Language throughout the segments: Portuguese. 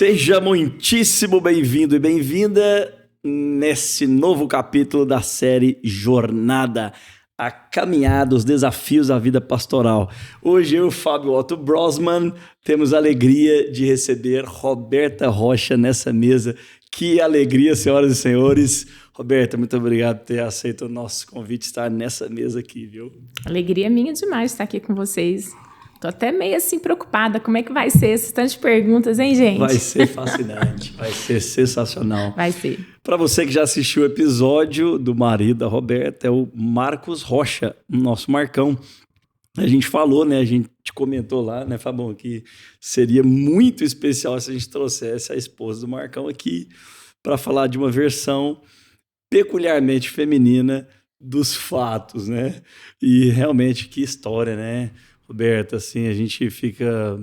Seja muitíssimo bem-vindo e bem-vinda nesse novo capítulo da série Jornada, a caminhada, os desafios da vida pastoral. Hoje eu, Fábio Otto Brosman, temos a alegria de receber Roberta Rocha nessa mesa. Que alegria, senhoras e senhores. Roberta, muito obrigado por ter aceito o nosso convite de estar nessa mesa aqui, viu? Alegria minha demais estar aqui com vocês. Tô até meio assim preocupada. Como é que vai ser essas tantas perguntas, hein, gente? Vai ser fascinante, vai ser sensacional. Vai ser. Para você que já assistiu o episódio do marido da Roberta, é o Marcos Rocha, nosso Marcão. A gente falou, né? A gente comentou lá, né, Fabão, que seria muito especial se a gente trouxesse a esposa do Marcão aqui para falar de uma versão peculiarmente feminina dos fatos, né? E realmente, que história, né, Roberta? Assim, a gente fica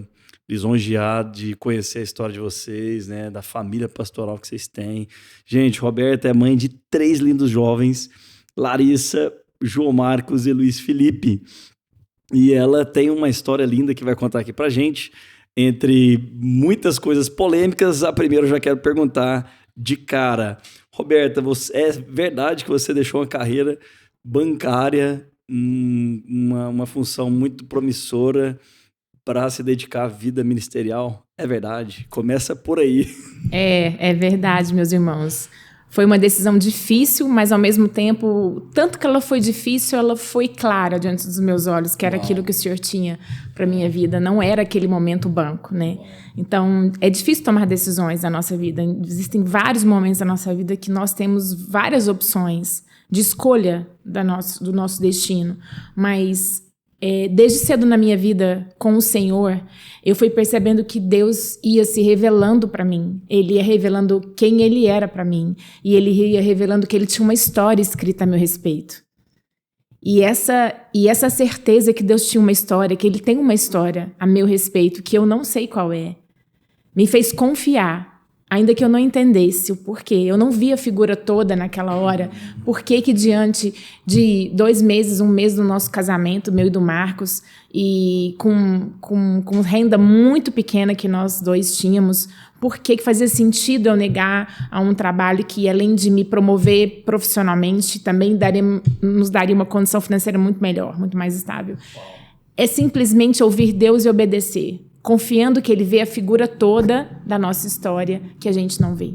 lisonjeado de conhecer a história de vocês, né? Da família pastoral que vocês têm. Gente, Roberta é mãe de 3 lindos jovens, Larissa, João Marcos e Luiz Felipe. E ela tem uma história linda que vai contar aqui pra gente. Entre muitas coisas polêmicas, a primeira eu já quero perguntar de cara. Roberta, é verdade que você deixou uma carreira bancária, uma função muito promissora para se dedicar à vida ministerial? É verdade? Começa por aí. É verdade, meus irmãos. Foi uma decisão difícil, mas ao mesmo tempo, tanto que ela foi difícil, ela foi clara diante dos meus olhos, que era aquilo que o Senhor tinha para minha vida. Não era aquele momento banco, né? Então, é difícil tomar decisões na nossa vida. Existem vários momentos da nossa vida que nós temos várias opções de escolha do nosso destino. Mas desde cedo na minha vida com o Senhor, eu fui percebendo que Deus ia se revelando para mim. Ele ia revelando quem Ele era para mim. E Ele ia revelando que Ele tinha uma história escrita a meu respeito. E essa certeza que Deus tinha uma história, que Ele tem uma história a meu respeito, que eu não sei qual é, me fez confiar. Ainda que eu não entendesse o porquê, eu não via a figura toda naquela hora, por que diante de 2 meses, 1 mês do nosso casamento, meu e do Marcos, e com renda muito pequena que nós dois tínhamos, por que fazia sentido eu negar a um trabalho que, além de me promover profissionalmente, também nos daria uma condição financeira muito melhor, muito mais estável. É simplesmente ouvir Deus e obedecer, confiando que Ele vê a figura toda da nossa história que a gente não vê.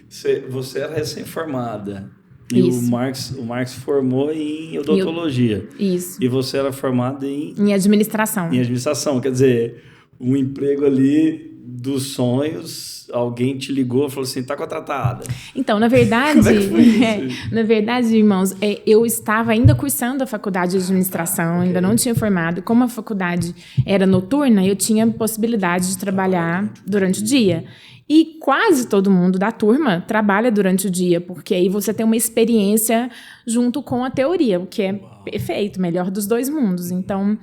Você era recém-formada. E o Marcos formou em odontologia. Isso. E você era formada em administração. Em administração. Quer dizer, um emprego ali dos sonhos, alguém te ligou e falou assim, tá contratada. Então, na verdade, Como é que foi isso? Na verdade, irmãos, eu estava ainda cursando a faculdade de administração, ainda não tinha formado. Como a faculdade era noturna, eu tinha possibilidade de trabalhar durante o dia. E quase todo mundo da turma trabalha durante o dia, porque aí você tem uma experiência junto com a teoria, o que é perfeito, melhor dos 2 mundos. Então,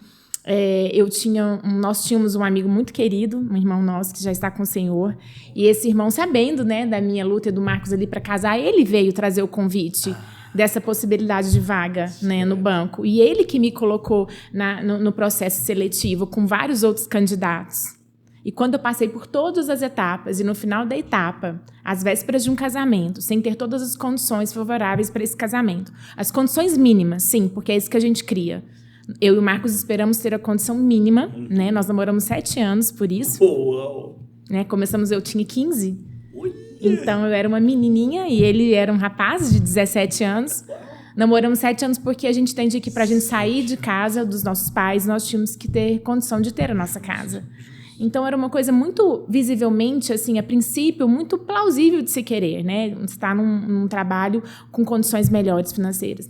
nós tínhamos um amigo muito querido, um irmão nosso que já está com o Senhor, e esse irmão, sabendo, né, da minha luta e do Marcos ali para casar, ele veio trazer o convite dessa possibilidade de vaga, né, no banco, e ele que me colocou no processo seletivo com vários outros candidatos. E quando eu passei por todas as etapas, e no final da etapa, às vésperas de um casamento, sem ter todas as condições favoráveis para esse casamento, as condições mínimas, sim, porque é isso que a gente cria. Eu e o Marcos esperamos ter a condição mínima, né? Nós namoramos 7 anos por isso. Uau. Né? Começamos, eu tinha 15. Então, eu era uma menininha e ele era um rapaz de 17 anos. Namoramos 7 anos porque a gente entendia que para a gente sair de casa dos nossos pais, nós tínhamos que ter condição de ter a nossa casa. Então, era uma coisa muito visivelmente, assim, a princípio, muito plausível de se querer, né? Estar num trabalho com condições melhores financeiras.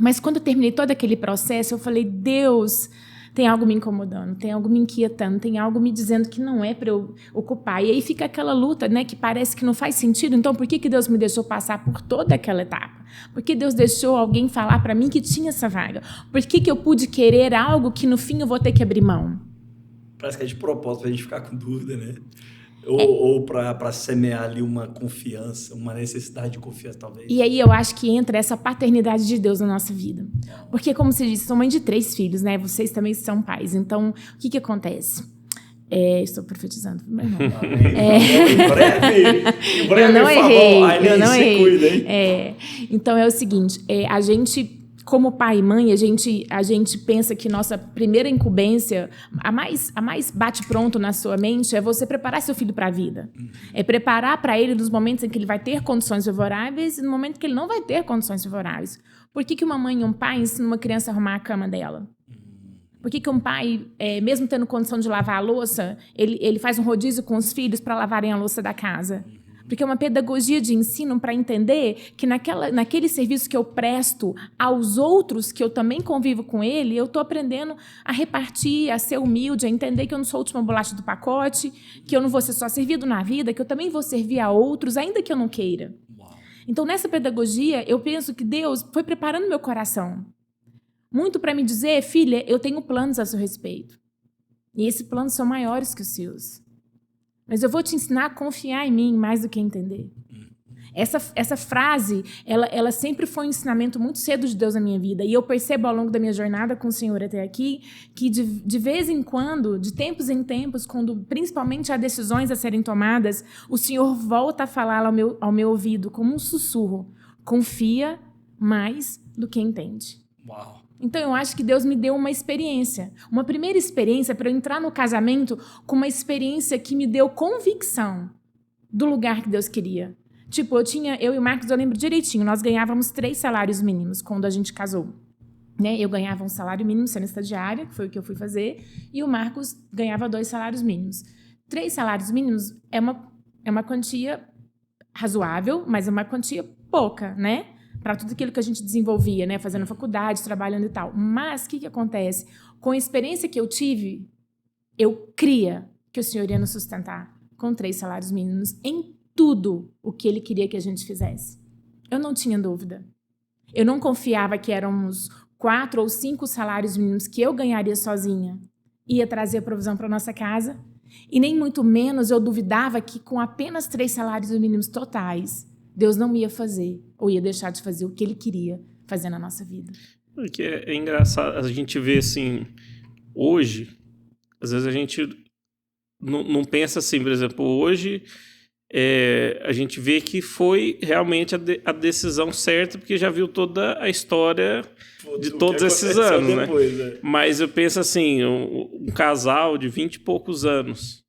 Mas quando eu terminei todo aquele processo, eu falei, Deus, tem algo me incomodando, tem algo me inquietando, tem algo me dizendo que não é para eu ocupar. E aí fica aquela luta, né, que parece que não faz sentido. Então, por que Deus me deixou passar por toda aquela etapa? Por que Deus deixou alguém falar para mim que tinha essa vaga? Por que eu pude querer algo que no fim eu vou ter que abrir mão? Parece que é de propósito para a gente ficar com dúvida, né? Ou para semear ali uma confiança, uma necessidade de confiança, talvez. E aí eu acho que entra essa paternidade de Deus na nossa vida. Porque, como você disse, sou mãe de 3 filhos, né? Vocês também são pais. Então, o que acontece? Estou profetizando pro meu irmão. Em breve, Eu não errei. Eu não errei. Cuida, hein? Então é o seguinte, a gente, como pai e mãe, a gente pensa que nossa primeira incumbência, a mais bate-pronto na sua mente, é você preparar seu filho para a vida. É preparar para ele nos momentos em que ele vai ter condições favoráveis e no momento que ele não vai ter condições favoráveis. Por que uma mãe e um pai ensinam uma criança a arrumar a cama dela? Por que um pai, mesmo tendo condição de lavar a louça, ele faz um rodízio com os filhos para lavarem a louça da casa? Porque é uma pedagogia de ensino para entender que naquele serviço que eu presto aos outros, que eu também convivo com ele, eu estou aprendendo a repartir, a ser humilde, a entender que eu não sou a última bolacha do pacote, que eu não vou ser só servido na vida, que eu também vou servir a outros, ainda que eu não queira. Então, nessa pedagogia, eu penso que Deus foi preparando meu coração. Muito para me dizer, filha, eu tenho planos a seu respeito. E esses planos são maiores que os seus. Mas eu vou te ensinar a confiar em mim mais do que entender. Essa frase, ela sempre foi um ensinamento muito cedo de Deus na minha vida. E eu percebo ao longo da minha jornada com o Senhor até aqui, que de vez em quando, de tempos em tempos, quando principalmente há decisões a serem tomadas, o Senhor volta a falar ao meu ouvido como um sussurro. Confia mais do que entende. Uau! Então, eu acho que Deus me deu uma experiência. Uma primeira experiência para eu entrar no casamento com uma experiência que me deu convicção do lugar que Deus queria. Tipo, eu e o Marcos, eu lembro direitinho, nós ganhávamos 3 salários mínimos quando a gente casou. Né? Eu ganhava um salário mínimo sendo estagiária, que foi o que eu fui fazer, e o Marcos ganhava 2 salários mínimos. 3 salários mínimos é uma quantia razoável, mas é uma quantia pouca, né? Para tudo aquilo que a gente desenvolvia, né? Fazendo faculdade, trabalhando e tal. Mas o que acontece? Com a experiência que eu tive, eu cria que o Senhor ia nos sustentar com 3 salários mínimos em tudo o que Ele queria que a gente fizesse. Eu não tinha dúvida. Eu não confiava que eram uns 4 ou 5 salários mínimos que eu ganharia sozinha ia trazer a provisão para nossa casa. E nem muito menos eu duvidava que com apenas 3 salários mínimos totais, Deus não ia fazer ou ia deixar de fazer o que Ele queria fazer na nossa vida. Porque é engraçado, a gente vê assim, hoje, às vezes a gente não pensa assim, por exemplo, hoje a gente vê que foi realmente a decisão certa, porque já viu toda a história de todos esses anos, depois, né? Mas eu penso assim, um casal de 20 e poucos anos,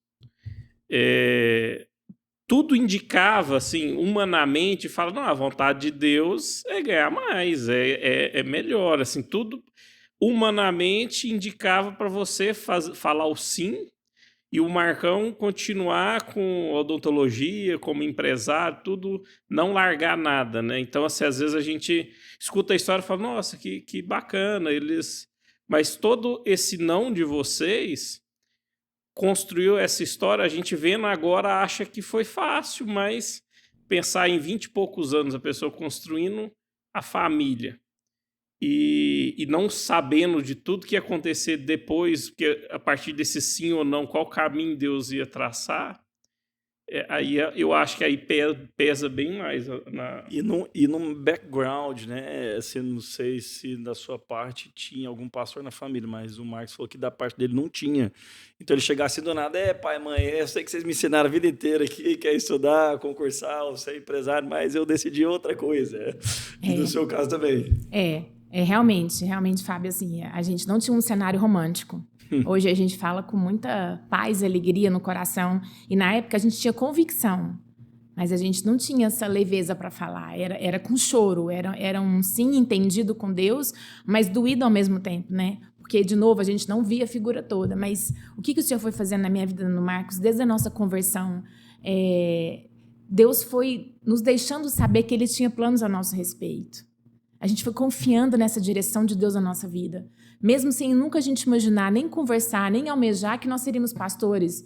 tudo indicava, assim, humanamente, fala, não, a vontade de Deus é ganhar mais, é melhor, assim, tudo humanamente indicava para você falar o sim e o Marcão continuar com odontologia, como empresário, tudo, não largar nada, né? Então, assim, às vezes a gente escuta a história e fala, nossa, que bacana, mas todo esse não de vocês construiu essa história, a gente vendo agora acha que foi fácil, mas pensar em 20 e poucos anos a pessoa construindo a família e não sabendo de tudo que ia acontecer depois, porque a partir desse sim ou não, qual caminho Deus ia traçar, aí eu acho que aí pesa bem mais. E num background, né? Assim, não sei se da sua parte tinha algum pastor na família, mas o Marcos falou que da parte dele não tinha. Então ele chegasse do nada, pai, mãe, eu sei que vocês me ensinaram a vida inteira aqui, quer estudar, concursar, ser empresário, mas eu decidi outra coisa. E no seu caso também. Realmente, Fábio, assim, a gente não tinha um cenário romântico. Hoje a gente fala com muita paz e alegria no coração. E na época a gente tinha convicção, mas a gente não tinha essa leveza para falar. Era com choro, era um sim entendido com Deus, mas doído ao mesmo tempo, né? Porque, de novo, a gente não via a figura toda. Mas o que o Senhor foi fazendo na minha vida, no Marcos, desde a nossa conversão? Deus foi nos deixando saber que Ele tinha planos a nosso respeito. A gente foi confiando nessa direção de Deus na nossa vida. Mesmo sem nunca a gente imaginar, nem conversar, nem almejar que nós seríamos pastores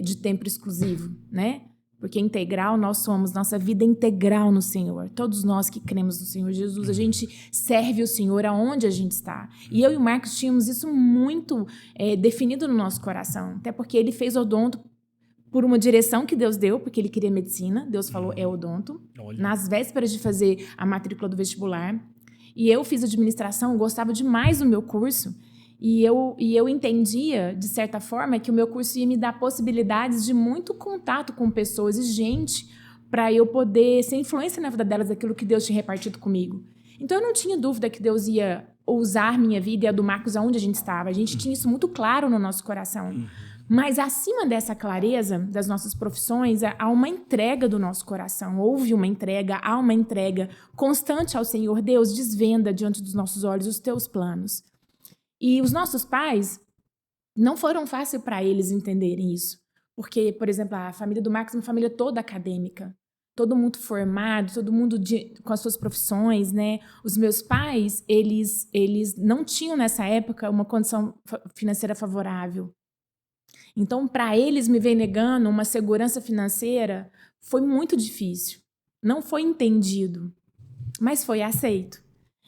de tempo exclusivo, né? Porque integral nós somos, nossa vida é integral no Senhor. Todos nós que cremos no Senhor Jesus, a gente serve o Senhor aonde a gente está. E eu e o Marcos tínhamos isso muito definido no nosso coração. Até porque ele fez odonto por uma direção que Deus deu, porque ele queria medicina. Deus falou, odonto. Olha. Nas vésperas de fazer a matrícula do vestibular. E eu fiz administração, gostava demais do meu curso. E eu entendia, de certa forma, que o meu curso ia me dar possibilidades de muito contato com pessoas e gente para eu poder ser influência na vida delas daquilo que Deus tinha repartido comigo. Então, eu não tinha dúvida que Deus ia usar minha vida e a do Marcos aonde a gente estava. A gente tinha isso muito claro no nosso coração. Mas, acima dessa clareza das nossas profissões, há uma entrega do nosso coração. Houve uma entrega, há uma entrega constante ao Senhor. Deus, desvenda diante dos nossos olhos os teus planos. E os nossos pais, não foram fácil para eles entenderem isso. Porque, por exemplo, a família do Marcos é uma família toda acadêmica. Todo mundo formado, todo mundo com as suas profissões, né? Os meus pais, eles não tinham, nessa época, uma condição financeira favorável. Então, para eles me ver negando uma segurança financeira, foi muito difícil. Não foi entendido, mas foi aceito.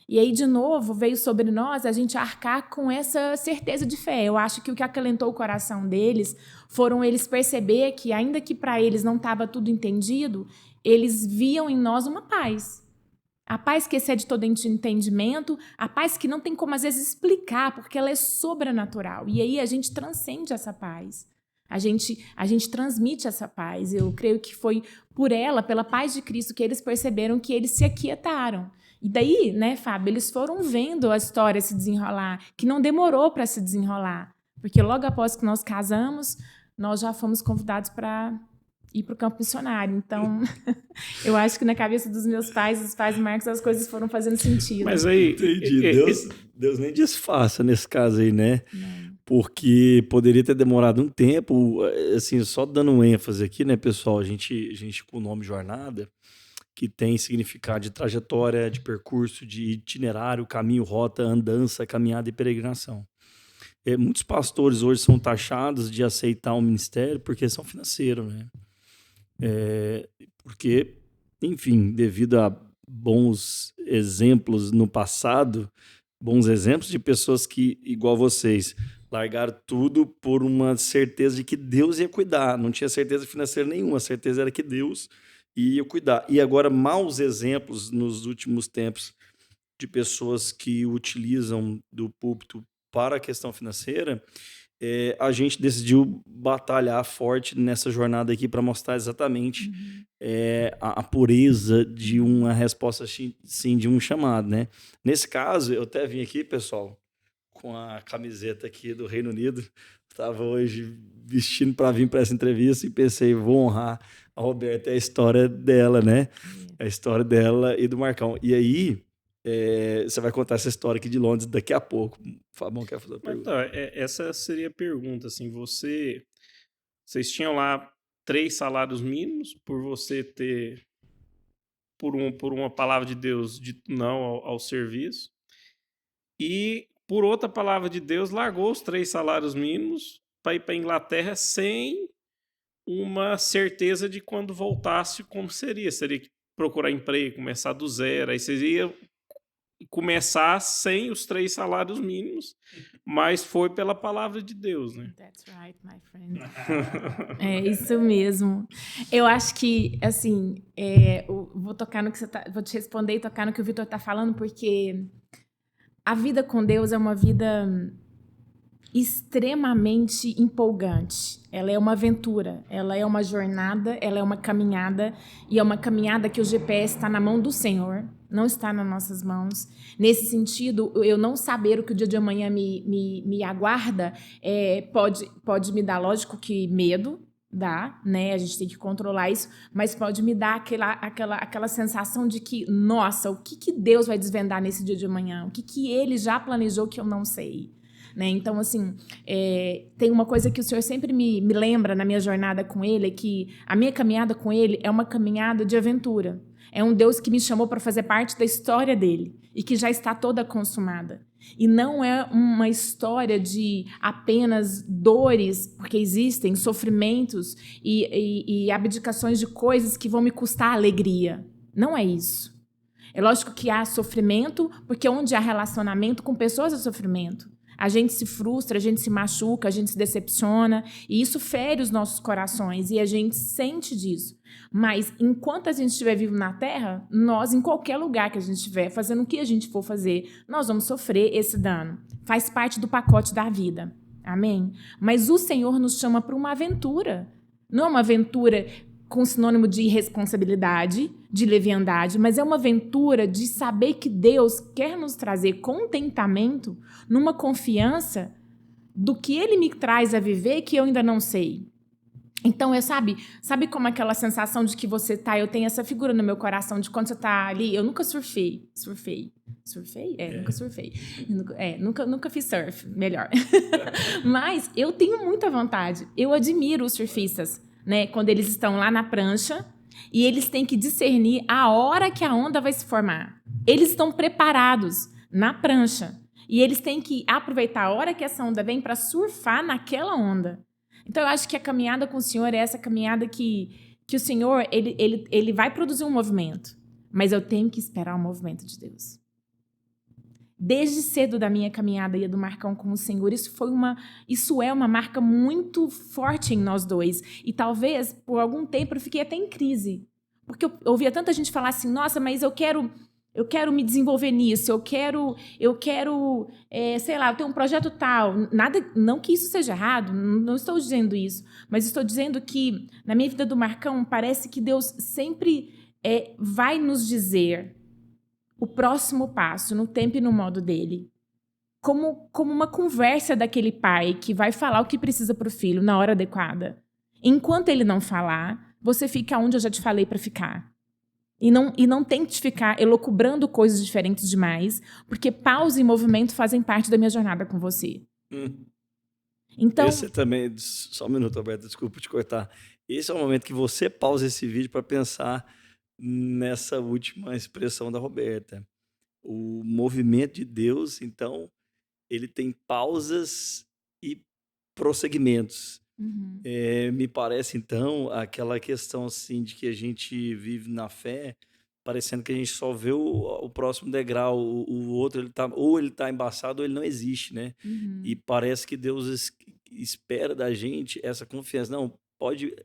E aí, de novo, veio sobre nós a gente arcar com essa certeza de fé. Eu acho que o que acalentou o coração deles foram eles perceber que, ainda que para eles não estava tudo entendido, eles viam em nós uma paz. A paz que excede todo entendimento, a paz que não tem como, às vezes, explicar, porque ela é sobrenatural. E aí a gente transcende essa paz. A gente transmite essa paz. Eu creio que foi por ela, pela paz de Cristo, que eles perceberam que eles se aquietaram. E daí, né, Fábio, eles foram vendo a história se desenrolar, que não demorou para se desenrolar. Porque logo após que nós casamos, nós já fomos convidados para ir para o campo missionário. Então, eu acho que na cabeça dos meus pais, dos pais do Marcos, as coisas foram fazendo sentido. Mas aí... Entendi. Deus nem desfaça nesse caso aí, né? Não. Porque poderia ter demorado um tempo, assim, só dando um ênfase aqui, né, pessoal? A gente com o nome Jornada, que tem significado de trajetória, de percurso, de itinerário, caminho, rota, andança, caminhada e peregrinação. Muitos pastores hoje são taxados de aceitar um ministério porque são financeiros, né? Porque, enfim, devido a bons exemplos no passado, bons exemplos de pessoas que, igual vocês, largaram tudo por uma certeza de que Deus ia cuidar. Não tinha certeza financeira nenhuma, a certeza era que Deus ia cuidar. E agora, maus exemplos nos últimos tempos de pessoas que utilizam do púlpito para a questão financeira, a gente decidiu batalhar forte nessa jornada aqui para mostrar exatamente a pureza de uma resposta, sim, de um chamado, né? Nesse caso, eu até vim aqui, pessoal, com a camiseta aqui do Reino Unido. Estava hoje vestindo para vir para essa entrevista e pensei, vou honrar a Roberta, a história dela, né? A história dela e do Marcão. E aí, você vai contar essa história aqui de Londres daqui a pouco. Fabão quer fazer a pergunta. Então, essa seria a pergunta, assim, vocês tinham lá 3 salários mínimos por você ter, por uma palavra de Deus, dito não ao serviço, e por outra palavra de Deus, largou os 3 salários mínimos para ir para a Inglaterra sem uma certeza de quando voltasse como seria. Seria que procurar emprego, começar do zero, aí vocês iam começar sem os 3 salários mínimos, mas foi pela palavra de Deus, né? That's right, my friend. É isso mesmo. Eu acho que, assim, vou tocar no que vou te responder e tocar no que o Vitor está falando, porque a vida com Deus é uma vida extremamente empolgante. Ela é uma aventura, ela é uma jornada, ela é uma caminhada, e é uma caminhada que o GPS está na mão do Senhor, não está nas nossas mãos. Nesse sentido, eu não saber o que o dia de amanhã me aguarda pode me dar, lógico que medo, dá, né? A gente tem que controlar isso, mas pode me dar aquela sensação de que, nossa, o que Deus vai desvendar nesse dia de amanhã? O que Ele já planejou que eu não sei? Né? Então, assim, tem uma coisa que o Senhor sempre me lembra na minha jornada com Ele, é que a minha caminhada com Ele é uma caminhada de aventura. É um Deus que me chamou para fazer parte da história dele e que já está toda consumada. E não é uma história de apenas dores, porque existem sofrimentos e abdicações de coisas que vão me custar alegria. Não é isso. É lógico que há sofrimento, porque onde há relacionamento com pessoas há sofrimento. A gente se frustra, a gente se machuca, a gente se decepciona, e isso fere os nossos corações, e a gente sente disso. Mas, enquanto a gente estiver vivo na Terra, nós, em qualquer lugar que a gente estiver, fazendo o que a gente for fazer, nós vamos sofrer esse dano. Faz parte do pacote da vida. Amém? Mas o Senhor nos chama para uma aventura. Não é uma aventura com sinônimo de irresponsabilidade, de leviandade, mas é uma aventura de saber que Deus quer nos trazer contentamento numa confiança do que Ele me traz a viver que eu ainda não sei. Então, sabe como aquela sensação de que você tá, eu tenho essa figura no meu coração de quando você tá ali, eu nunca surfei. Nunca surfei. Nunca fiz surf, melhor. Mas eu tenho muita vontade, eu admiro os surfistas, né, quando eles estão lá na prancha e eles têm que discernir a hora que a onda vai se formar. Eles estão preparados na prancha e eles têm que aproveitar a hora que essa onda vem para surfar naquela onda. Então, eu acho que a caminhada com o Senhor é essa caminhada que o Senhor ele vai produzir um movimento, mas eu tenho que esperar o movimento de Deus. Desde cedo da minha caminhada e do Marcão com o Senhor, isso é uma marca muito forte em nós dois. E talvez, por algum tempo, eu fiquei até em crise. Porque eu ouvia tanta gente falar assim, nossa, mas eu quero me desenvolver nisso, eu quero sei lá, eu tenho um projeto tal. Não que isso seja errado, não estou dizendo isso, mas estou dizendo que, na minha vida do Marcão, parece que Deus sempre vai nos dizer o próximo passo, no tempo e no modo dele. Como uma conversa daquele pai que vai falar o que precisa para o filho na hora adequada. Enquanto ele não falar, você fica onde eu já te falei para ficar. E não tente ficar elucubrando coisas diferentes demais, porque pausa e movimento fazem parte da minha jornada com você. Então, esse também, só um minuto, Roberta, desculpa te cortar. Esse é o momento que você pausa esse vídeo para pensar nessa última expressão da Roberta. O movimento de Deus, então, ele tem pausas e prosseguimentos. Me parece, então, aquela questão assim, de que a gente vive na fé, parecendo que a gente só vê o próximo degrau, o outro ele tá embaçado ou ele não existe, né? E parece que Deus espera da gente essa confiança. Não, pode...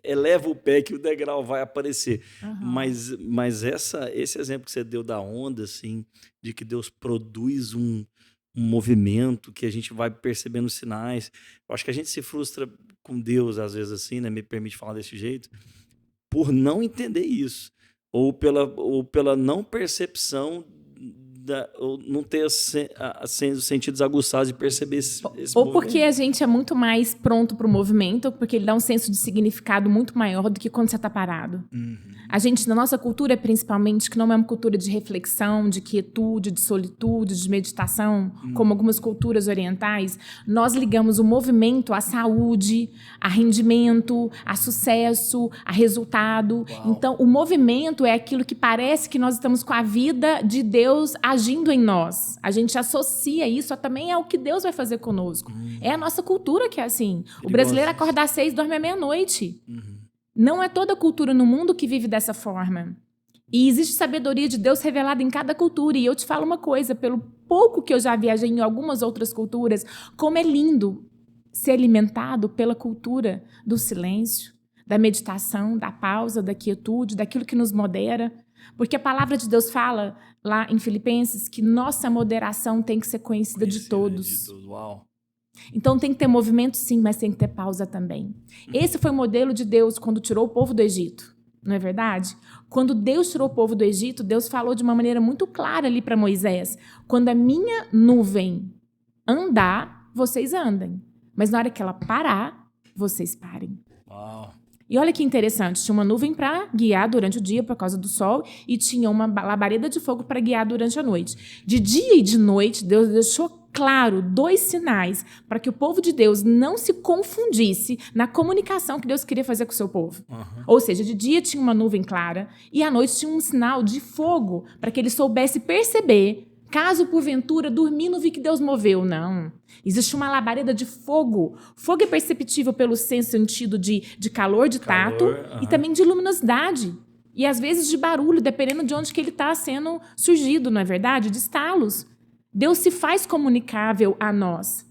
eleva o pé que o degrau vai aparecer. Mas esse exemplo que você deu da onda, assim, de que Deus produz um movimento, que a gente vai percebendo sinais. Eu acho que a gente se frustra com Deus, às vezes, assim, né? Me permite falar desse jeito, por não entender isso. Ou pela não percepção, ou não ter os sentidos aguçados de perceber esse ou porque a gente é muito mais pronto para o movimento, porque ele dá um senso de significado muito maior do que quando você está parado. A gente, na nossa cultura, principalmente, que não é uma cultura de reflexão, de quietude, de solitude, de meditação, como algumas culturas orientais, nós ligamos o movimento à saúde, a rendimento, a sucesso, a resultado. Uau. Então, o movimento é aquilo que parece que nós estamos com a vida de Deus agindo em nós. A gente associa isso também ao que Deus vai fazer conosco. É a nossa cultura que é assim. O brasileiro acorda às 6 e dorme à meia-noite. Não é toda cultura no mundo que vive dessa forma. E existe sabedoria de Deus revelada em cada cultura. E eu te falo uma coisa, pelo pouco que eu já viajei em algumas outras culturas, como é lindo ser alimentado pela cultura do silêncio, da meditação, da pausa, da quietude, daquilo que nos modera. Porque a palavra de Deus fala lá em Filipenses que nossa moderação tem que ser conhecida de todos. Uau. Então tem que ter movimento sim, mas tem que ter pausa também. Esse foi o modelo de Deus quando tirou o povo do Egito, não é verdade? Quando Deus tirou o povo do Egito, Deus falou de uma maneira muito clara ali para Moisés: quando a minha nuvem andar, vocês andem. Mas na hora que ela parar, vocês parem. Uau. E olha que interessante, tinha uma nuvem para guiar durante o dia por causa do sol e tinha uma labareda de fogo para guiar durante a noite. De dia e de noite, Deus deixou claro 2 sinais para que o povo de Deus não se confundisse na comunicação que Deus queria fazer com o seu povo. Ou seja, de dia tinha uma nuvem clara e à noite tinha um sinal de fogo para que ele soubesse perceber, caso porventura dormindo vi que Deus moveu. Não. Existe uma labareda de fogo. Fogo é perceptível pelo sentido de calor, de tato e também de luminosidade. E às vezes de barulho, dependendo de onde que ele está sendo surgido, não é verdade? De estalos. Deus se faz comunicável a nós.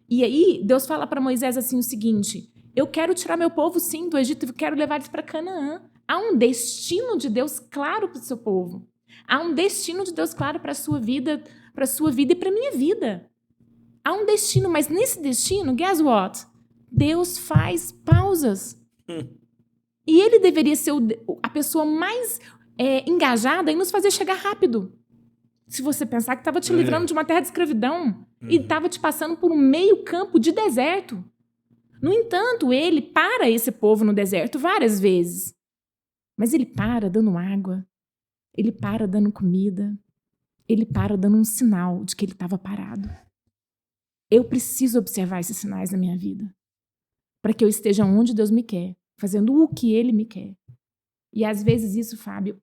E aí, Deus fala para Moisés assim o seguinte: eu quero tirar meu povo, sim, do Egito, eu quero levar eles para Canaã. Há um destino de Deus claro para o seu povo. Há um destino de Deus claro para a sua vida e para a minha vida. Há um destino, mas nesse destino, guess what? Deus faz pausas. E ele deveria ser a pessoa mais engajada em nos fazer chegar rápido. Se você pensar que estava te livrando de uma terra de escravidão e estava te passando por um meio campo de deserto. No entanto, ele para esse povo no deserto várias vezes. Mas ele para dando água, ele para dando comida, ele para dando um sinal de que ele estava parado. Eu preciso observar esses sinais na minha vida para que eu esteja onde Deus me quer, fazendo o que Ele me quer. E às vezes isso, Fábio,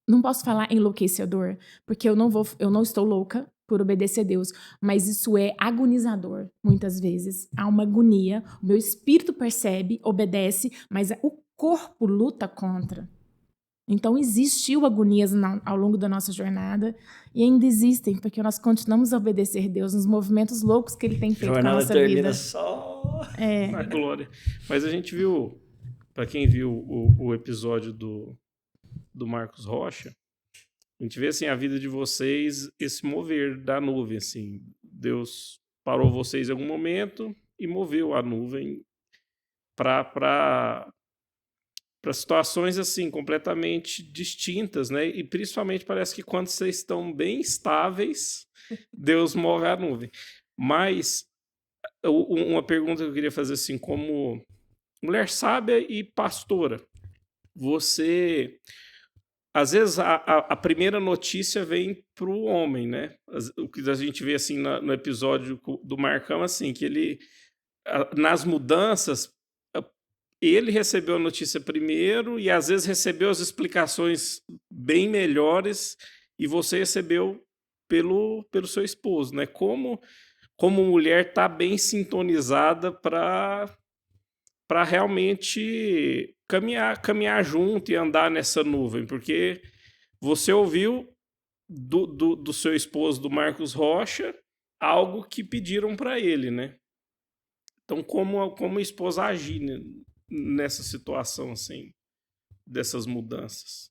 não posso falar enlouquecedor, porque eu não estou louca por obedecer a Deus, mas isso é agonizador, muitas vezes. Há uma agonia, o meu espírito percebe, obedece, mas o corpo luta contra. Então, existiu agonias ao longo da nossa jornada e ainda existem, porque nós continuamos a obedecer a Deus nos movimentos loucos que Ele tem feito com a nossa vida. Termina só na glória. Mas a gente viu, para quem viu o episódio do Marcos Rocha, a gente vê assim, a vida de vocês, esse mover da nuvem. Assim, Deus parou vocês em algum momento e moveu a nuvem para situações assim completamente distintas, né? E principalmente parece que quando vocês estão bem estáveis, Deus move a nuvem. Mas uma pergunta que eu queria fazer assim, como mulher sábia e pastora, você às vezes a primeira notícia vem para o homem, né? O que a gente vê assim no episódio do Marcão, assim, que ele nas mudanças ele recebeu a notícia primeiro e às vezes recebeu as explicações bem melhores e você recebeu pelo seu esposo, né? Como mulher tá bem sintonizada para realmente caminhar junto e andar nessa nuvem, porque você ouviu do seu esposo, do Marcos Rocha, algo que pediram para ele, né? Então, como a esposa agir, né, nessa situação, assim, dessas mudanças?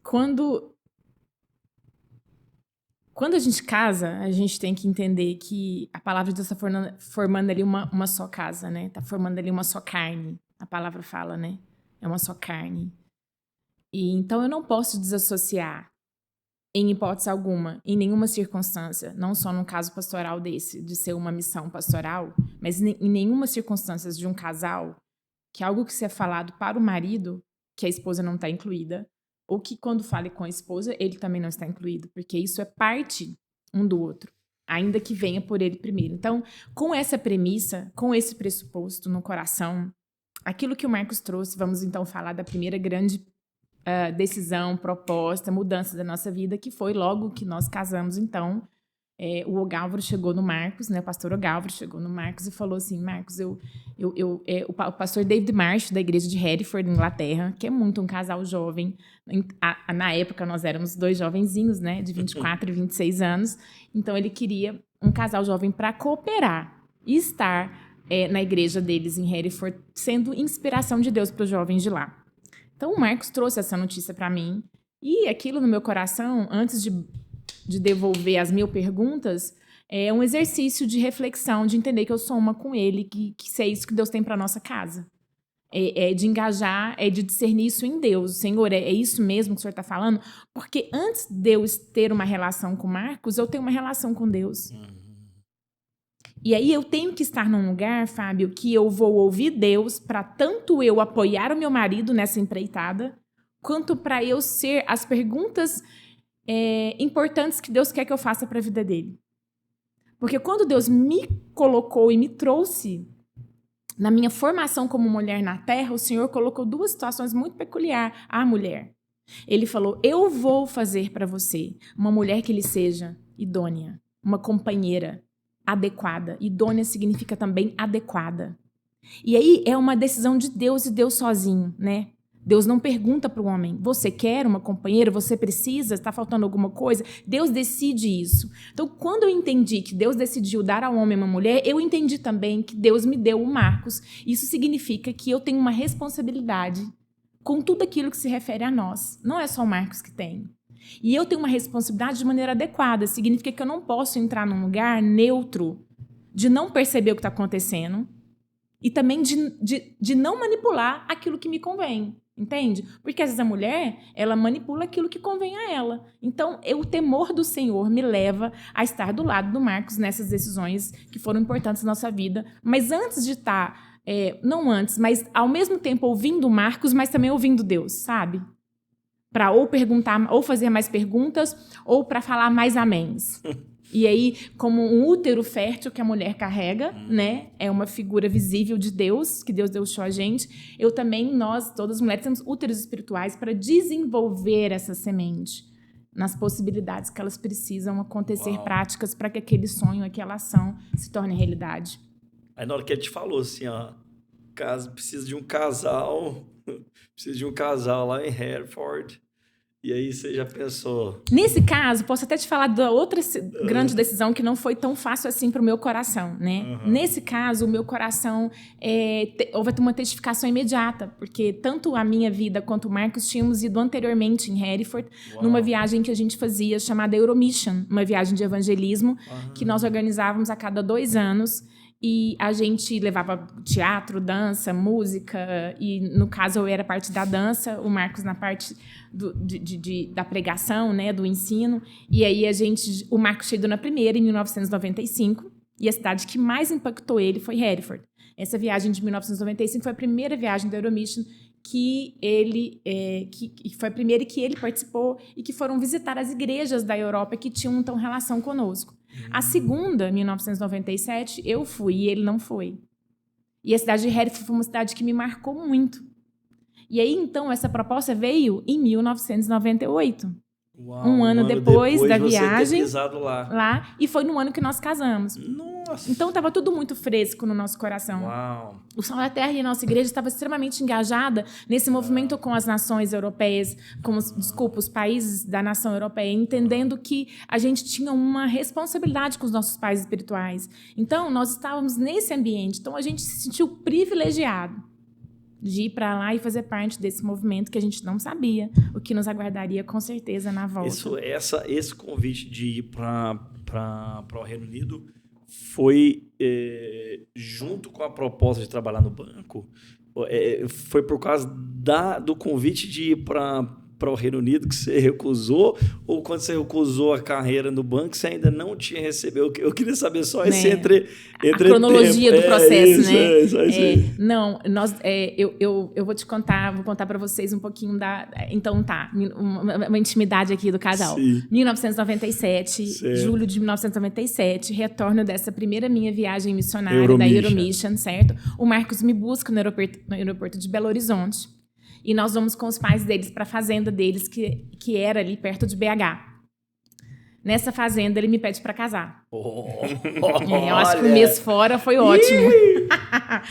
Quando a gente casa, a gente tem que entender que a palavra de Deus está formando ali uma só casa, né? Está formando ali uma só carne. A palavra fala, né? É uma só carne. E então eu não posso desassociar, em hipótese alguma, em nenhuma circunstância, não só num caso pastoral desse, de ser uma missão pastoral, mas em nenhuma circunstância de um casal, que é algo que se é falado para o marido, que a esposa não está incluída, ou que quando fale com a esposa, ele também não está incluído, porque isso é parte um do outro, ainda que venha por ele primeiro. Então, com essa premissa, com esse pressuposto no coração, aquilo que o Marcos trouxe, vamos então falar da primeira grande decisão, proposta, mudança da nossa vida, que foi logo que nós casamos, então, o Ogálvaro chegou no Marcos, né, o pastor Ogálvaro chegou no Marcos e falou assim: Marcos, o pastor David Marsh, da igreja de Hereford, Inglaterra, que é muito um casal jovem, na época nós éramos 2 jovenzinhos, né, de 24 e 26 anos, então ele queria um casal jovem para cooperar e estar na igreja deles em Hereford, sendo inspiração de Deus para os jovens de lá. Então, o Marcos trouxe essa notícia para mim e aquilo no meu coração, antes de devolver as 1000 perguntas, é um exercício de reflexão, de entender que eu sou uma com ele, que é isso que Deus tem para nossa casa. É de engajar, é de discernir isso em Deus. Senhor, é isso mesmo que o Senhor está falando? Porque antes de eu ter uma relação com o Marcos, eu tenho uma relação com Deus. E aí eu tenho que estar num lugar, Fábio, que eu vou ouvir Deus para tanto eu apoiar o meu marido nessa empreitada, quanto para eu ser as perguntas importantes que Deus quer que eu faça para a vida dele. Porque quando Deus me colocou e me trouxe na minha formação como mulher na terra, o Senhor colocou 2 situações muito peculiares à mulher. Ele falou: eu vou fazer para você uma mulher que lhe seja idônea, uma companheira adequada. Idônea significa também adequada. E aí é uma decisão de Deus e Deus sozinho, né? Deus não pergunta para o homem, você quer uma companheira, você precisa, está faltando alguma coisa? Deus decide isso. Então, quando eu entendi que Deus decidiu dar ao homem uma mulher, eu entendi também que Deus me deu o Marcos. Isso significa que eu tenho uma responsabilidade com tudo aquilo que se refere a nós. Não é só o Marcos que tem. E eu tenho uma responsabilidade de maneira adequada. Significa que eu não posso entrar num lugar neutro, de não perceber o que está acontecendo e também de não manipular aquilo que me convém. Entende? Porque às vezes a mulher, ela manipula aquilo que convém a ela. Então, o temor do Senhor me leva a estar do lado do Marcos nessas decisões que foram importantes na nossa vida. Mas antes de estar, não antes, mas ao mesmo tempo ouvindo o Marcos, mas também ouvindo Deus, sabe? Para ou perguntar, ou fazer mais perguntas, ou para falar mais améns. E aí, como um útero fértil que a mulher carrega, né? É uma figura visível de Deus, que Deus deixou a gente. Eu também, nós, todas as mulheres, temos úteros espirituais para desenvolver essa semente nas possibilidades que elas precisam acontecer práticas para que aquele sonho, aquela ação se torne realidade. Aí na hora que ele te falou assim, ó, precisa de um casal lá em Hereford. E aí você já pensou... Nesse caso, posso até te falar da outra grande decisão que não foi tão fácil assim para o meu coração, né? Nesse caso, o meu coração houve uma testificação imediata, porque tanto a minha vida quanto o Marcos tínhamos ido anteriormente em Hereford, numa viagem que a gente fazia chamada Euromission, uma viagem de evangelismo que nós organizávamos a cada 2 anos. E a gente levava teatro, dança, música, e no caso eu era parte da dança, o Marcos na parte da pregação, né, do ensino. E aí o Marcos chegou na primeira, em 1995, e a cidade que mais impactou ele foi Hereford. Essa viagem de 1995 foi a primeira viagem da Euromission que foi a primeira que ele participou e que foram visitar as igrejas da Europa que tinham então relação conosco. A segunda, em 1997, eu fui e ele não foi. E a cidade de Hereford foi uma cidade que me marcou muito. E aí, então, essa proposta veio em 1998. Uau, um ano depois da você viagem. ter pisado lá. E foi no ano que nós casamos. Nossa! Então, estava tudo muito fresco no nosso coração. Uau! O Sol da Terra e a nossa igreja estava extremamente engajada nesse movimento com as nações europeias, os países da nação europeia, entendendo que a gente tinha uma responsabilidade com os nossos pais espirituais. Então, nós estávamos nesse ambiente. Então, a gente se sentiu privilegiado de ir para lá e fazer parte desse movimento que a gente não sabia o que nos aguardaria com certeza na volta. Esse convite de ir para o Reino Unido foi junto com a proposta de trabalhar no banco? Foi por causa do convite de ir para o Reino Unido que você recusou? Ou quando você recusou a carreira no banco, você ainda não tinha recebido? Eu queria saber só esse entre a cronologia do processo, né? Não, eu vou contar para vocês um pouquinho então uma intimidade aqui do casal. Sim. 1997, certo. Julho de 1997, retorno dessa primeira minha viagem missionária da Euromission, certo? O Marcos me busca no aeroporto de Belo Horizonte. E nós vamos com os pais deles para a fazenda deles, que era ali perto de BH. Nessa fazenda, ele me pede para casar. Eu acho que um mês fora foi ótimo.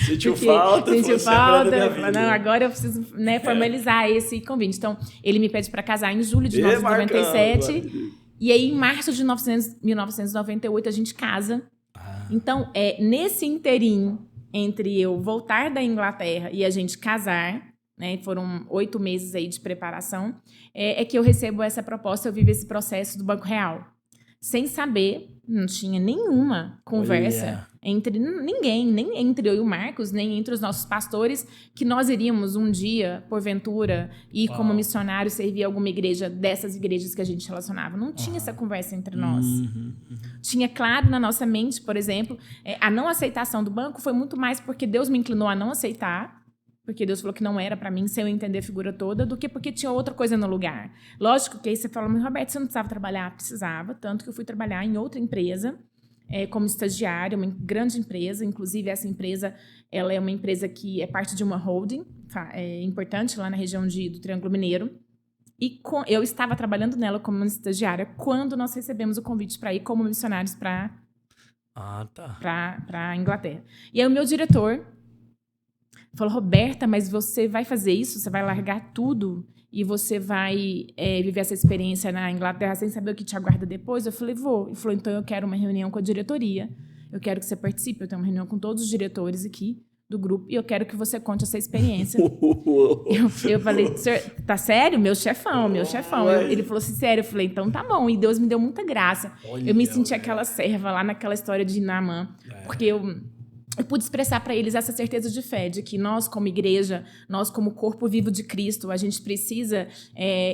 Sentiu falta? Sentiu falta. Não, agora eu preciso formalizar esse convite. Então, ele me pede para casar em julho de 1997. E aí, em março de 1998, a gente casa. Então, nesse interim entre eu voltar da Inglaterra e a gente casar... foram 8 meses aí de preparação, que eu recebo essa proposta, eu vivo esse processo do Banco Real. Sem saber, não tinha nenhuma conversa entre ninguém, nem entre eu e o Marcos, nem entre os nossos pastores, que nós iríamos um dia, porventura, ir como missionário, servir alguma igreja dessas igrejas que a gente relacionava. Não tinha essa conversa entre nós. Tinha claro na nossa mente, por exemplo, a não aceitação do banco foi muito mais porque Deus me inclinou a não aceitar, porque Deus falou que não era para mim, sem eu entender a figura toda, do que porque tinha outra coisa no lugar. Lógico que aí você fala, mas Roberto, você não precisava trabalhar? Precisava, tanto que eu fui trabalhar em outra empresa, como estagiária, uma grande empresa, inclusive essa empresa, ela é uma empresa que é parte de uma holding, importante lá na região do Triângulo Mineiro, e eu estava trabalhando nela como estagiária quando nós recebemos o convite para ir como missionários para a Inglaterra. E aí o meu diretor Falou, Roberta, mas você vai fazer isso? Você vai largar tudo e você vai viver essa experiência na Inglaterra sem saber o que te aguarda depois? Eu falei, vou. Ele falou, então eu quero uma reunião com a diretoria. Eu quero que você participe. Eu tenho uma reunião com todos os diretores aqui do grupo e eu quero que você conte essa experiência. eu falei, senhor, tá sério? Meu chefão. Ele falou assim, sério? Eu falei, então tá bom. E Deus me deu muita graça. Eu me senti aquela serva lá naquela história de Naamã, porque eu pude expressar para eles essa certeza de fé, de que nós, como igreja, nós, como corpo vivo de Cristo, a gente precisa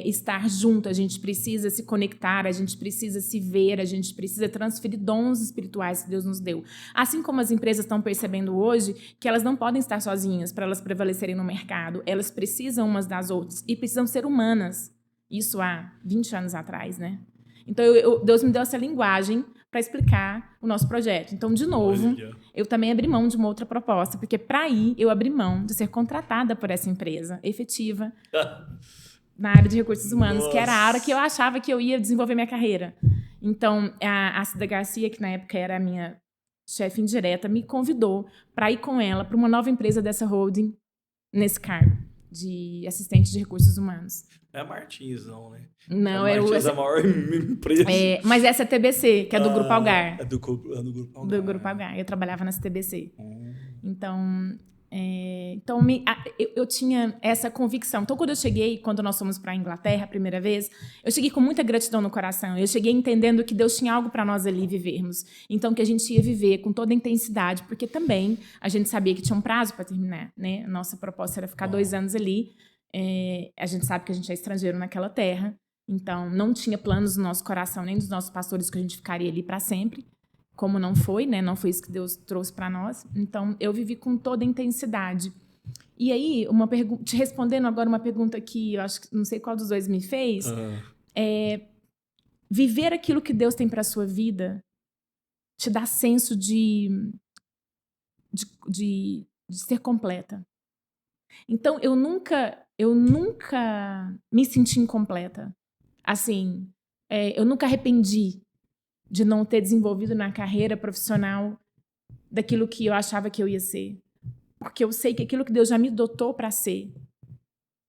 estar junto, a gente precisa se conectar, a gente precisa se ver, a gente precisa transferir dons espirituais que Deus nos deu. Assim como as empresas estão percebendo hoje que elas não podem estar sozinhas para elas prevalecerem no mercado, elas precisam umas das outras e precisam ser humanas. Isso há 20 anos atrás, né? Então, Deus me deu essa linguagem para explicar o nosso projeto. Então, de novo, eu também abri mão de uma outra proposta, porque para ir, eu abri mão de ser contratada por essa empresa efetiva na área de recursos humanos, que era a área que eu achava que eu ia desenvolver minha carreira. Então, a Cida Garcia, que na época era a minha chefe indireta, me convidou para ir com ela para uma nova empresa dessa holding nesse cargo de assistente de recursos humanos. É a Martins, não, né? Não, é a maior empresa. Mas essa é a TBC, que é do Grupo Algar. É do Grupo Algar. Do Grupo Algar. Eu trabalhava nessa TBC. Então, eu tinha essa convicção. Então, quando nós fomos para a Inglaterra a primeira vez, eu cheguei com muita gratidão no coração. Eu cheguei entendendo que Deus tinha algo para nós ali vivermos. Então, que a gente ia viver com toda a intensidade, porque também a gente sabia que tinha um prazo para terminar, né? A nossa proposta era ficar 2 anos ali. A gente sabe que a gente é estrangeiro naquela terra. Então, não tinha planos no nosso coração, nem dos nossos pastores, que a gente ficaria ali para sempre. Como não foi, né? Não foi isso que Deus trouxe para nós. Então, eu vivi com toda a intensidade. E aí, te respondendo agora uma pergunta que eu acho que não sei qual dos dois me fez, viver aquilo que Deus tem para a sua vida te dá senso de ser completa. Então, eu nunca me senti incompleta. Assim, eu nunca arrependi de não ter desenvolvido na carreira profissional daquilo que eu achava que eu ia ser. Porque eu sei que aquilo que Deus já me dotou para ser,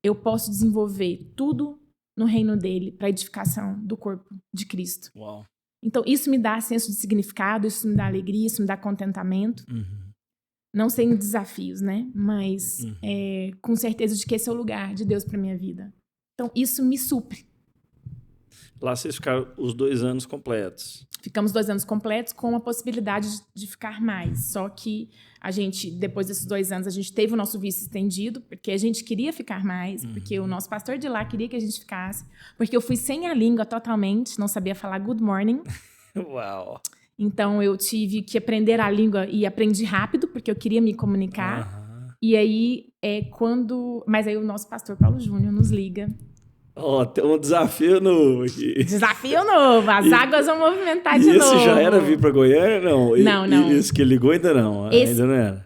eu posso desenvolver tudo no reino dele para a edificação do corpo de Cristo. Uau. Então, isso me dá senso de significado, isso me dá alegria, isso me dá contentamento. Não sem desafios, né? Mas com certeza de que esse é o lugar de Deus para minha vida. Então, isso me supre. Lá vocês ficaram os 2 anos completos. Ficamos 2 anos completos com a possibilidade de ficar mais. Só que a gente, depois desses 2 anos, a gente teve o nosso visto estendido, porque a gente queria ficar mais, porque o nosso pastor de lá queria que a gente ficasse, porque eu fui sem a língua totalmente, não sabia falar good morning. Uau! Então, eu tive que aprender a língua e aprendi rápido, porque eu queria me comunicar. E aí, Mas aí o nosso pastor Paulo Júnior nos liga. Tem um desafio novo aqui. Desafio novo. As águas vão movimentar de novo. E esse já era vir para Goiânia, não? Não. E esse que ligou ainda não? Ainda não era?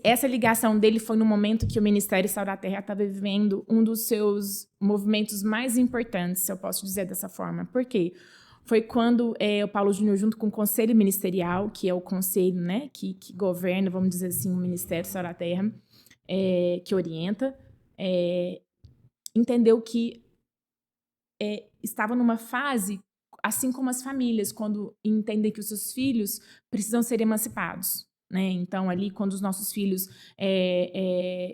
Essa ligação dele foi no momento que o Ministério Sal da Terra estava vivendo um dos seus movimentos mais importantes, se eu posso dizer dessa forma. Por quê? Foi quando o Paulo Júnior, junto com o Conselho Ministerial, que é o conselho, né, que governa, vamos dizer assim, o Ministério Sal da Terra, que orienta, entendeu que estava numa fase, assim como as famílias, quando entendem que os seus filhos precisam ser emancipados. Né? Então, ali, quando os nossos filhos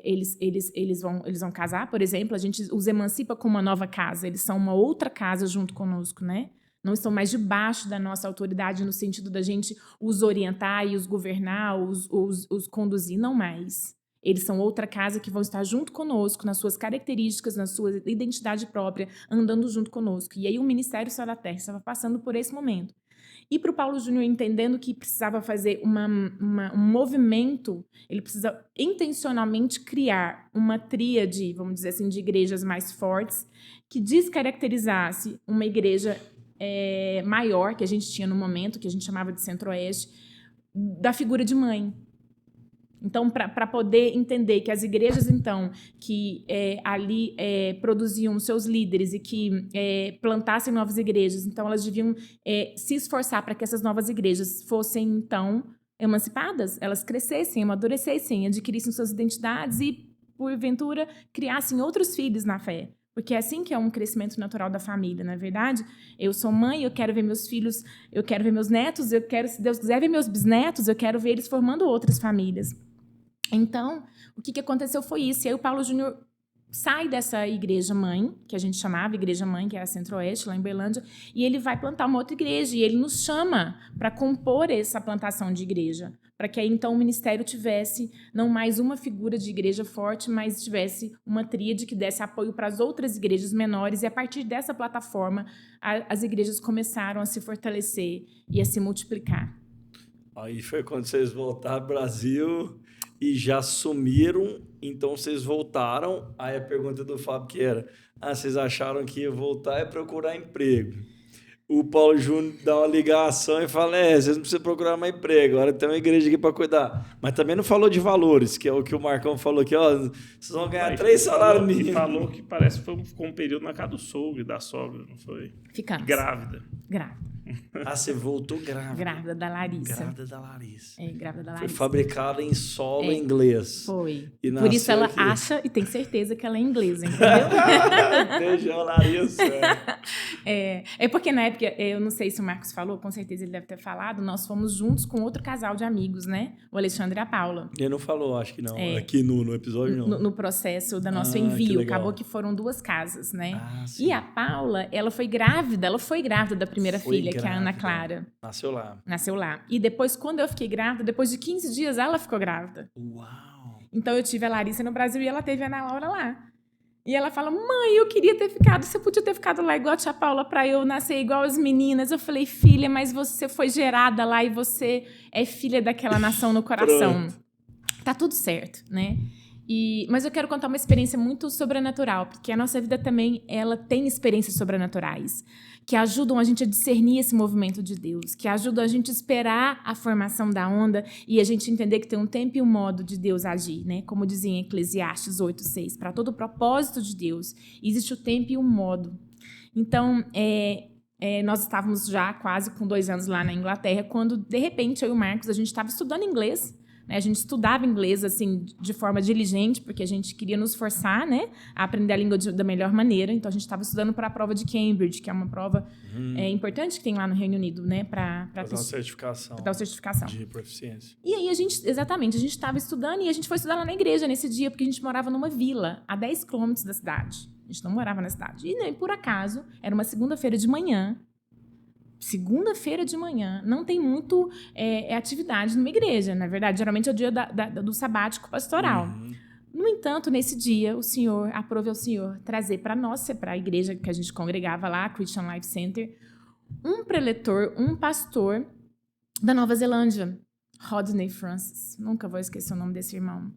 eles vão casar, por exemplo, a gente os emancipa com uma nova casa. Eles são uma outra casa junto conosco, né? Não estão mais debaixo da nossa autoridade no sentido da gente os orientar e os governar, os conduzir, não mais. Eles são outra casa que vão estar junto conosco, nas suas características, na sua identidade própria, andando junto conosco. E aí o Ministério Sal da Terra estava passando por esse momento. E para o Paulo Júnior, entendendo que precisava fazer um movimento, ele precisa intencionalmente criar uma tríade, vamos dizer assim, de igrejas mais fortes, que descaracterizasse uma igreja maior, que a gente tinha no momento, que a gente chamava de Centro-Oeste, da figura de mãe. Então, para poder entender que as igrejas, então, que ali produziam seus líderes e que plantassem novas igrejas, então elas deviam se esforçar para que essas novas igrejas fossem, então, emancipadas, elas crescessem, amadurecessem, adquirissem suas identidades e, porventura, criassem outros filhos na fé. Porque é assim que é um crescimento natural da família, não é verdade? Eu sou mãe, eu quero ver meus filhos, eu quero ver meus netos, eu quero, se Deus quiser, ver meus bisnetos, eu quero ver eles formando outras famílias. Então, o que aconteceu foi isso. E aí o Paulo Júnior sai dessa igreja-mãe, que a gente chamava igreja-mãe, que é a Centro-Oeste, lá em Berlândia, e ele vai plantar uma outra igreja. E ele nos chama para compor essa plantação de igreja, para que aí, então, o ministério tivesse não mais uma figura de igreja forte, mas tivesse uma tríade que desse apoio para as outras igrejas menores. E, a partir dessa plataforma, as igrejas começaram a se fortalecer e a se multiplicar. Aí foi quando vocês voltaram ao Brasil e já sumiram, então vocês voltaram. Aí a pergunta do Fábio que era, vocês acharam que ia voltar e procurar emprego. O Paulo Júnior dá uma ligação e fala, vocês não precisam procurar mais emprego, agora tem uma igreja aqui para cuidar. Mas também não falou de valores, que é o que o Marcão falou aqui, vocês vão ganhar 3 salários mínimos. Falou que parece que ficou um período na casa do sogro e da sogra, não foi? Ficamos. Grávida. Você voltou grávida. Grávida da Larissa. Grávida da Larissa. Grávida da Larissa. Foi fabricada em solo inglês. Foi. E por isso ela aqui. Acha e tem certeza que ela é inglesa, entendeu? Beijão, Larissa. É porque na época, eu não sei se o Marcos falou, com certeza ele deve ter falado, nós fomos juntos com outro casal de amigos, né? O Alexandre e a Paula. Ele não falou, acho que não. Aqui no episódio não. No processo do nosso envio. Acabou que foram 2 casas, né? Sim. E a Paula, ela foi grávida da primeira filha, que é a Ana Clara. Nasceu lá. E depois, quando eu fiquei grávida, depois de 15 dias, ela ficou grávida. Uau! Então, eu tive a Larissa no Brasil e ela teve a Ana Laura lá. E ela fala, mãe, eu queria ter ficado, você podia ter ficado lá igual a tia Paula pra eu nascer igual as meninas. Eu falei, filha, mas você foi gerada lá e você é filha daquela nação no coração. Tá tudo certo, né? Mas eu quero contar uma experiência muito sobrenatural, porque a nossa vida também, ela tem experiências sobrenaturais, que ajudam a gente a discernir esse movimento de Deus, que ajudam a gente a esperar a formação da onda e a gente entender que tem um tempo e um modo de Deus agir, né? Como dizia em Eclesiastes 8:6, para todo o propósito de Deus, existe o tempo e um modo. Então, nós estávamos já quase com 2 anos lá na Inglaterra, quando, de repente, eu e o Marcos, a gente estava estudando inglês, né? A gente estudava inglês assim, de forma diligente, porque a gente queria nos forçar, né, a aprender a língua da melhor maneira. Então, a gente estava estudando para a prova de Cambridge, que é uma prova importante que tem lá no Reino Unido, né, para dar uma certificação. Para dar uma certificação. De proficiência. E aí, a gente estava estudando e a gente foi estudar lá na igreja nesse dia, porque a gente morava numa vila, a 10 quilômetros da cidade. A gente não morava na cidade. E, por acaso, era uma segunda-feira de manhã, não tem muito atividade numa igreja. Na verdade, geralmente é o dia do sabático pastoral. No entanto, nesse dia, o Senhor, aprove ao Senhor trazer para a igreja que a gente congregava lá, Christian Life Center, um preletor, um pastor da Nova Zelândia, Rodney Francis. Nunca vou esquecer o nome desse irmão.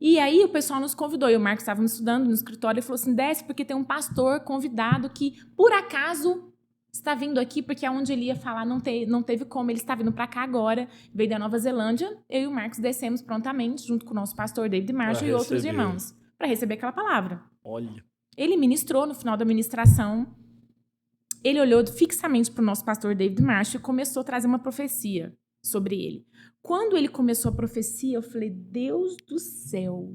E aí o pessoal nos convidou, e o Marcos estávamos estudando no escritório, e falou assim, desce porque tem um pastor convidado que, por acaso, está vindo aqui, porque aonde ele ia falar não teve como, ele está vindo para cá agora, veio da Nova Zelândia, eu e o Marcos descemos prontamente, junto com o nosso pastor David Marshall e outros irmãos, para receber aquela palavra. Olha. Ele ministrou, no final da ministração, ele olhou fixamente para o nosso pastor David Marshall e começou a trazer uma profecia sobre ele. Quando ele começou a profecia, eu falei, Deus do céu,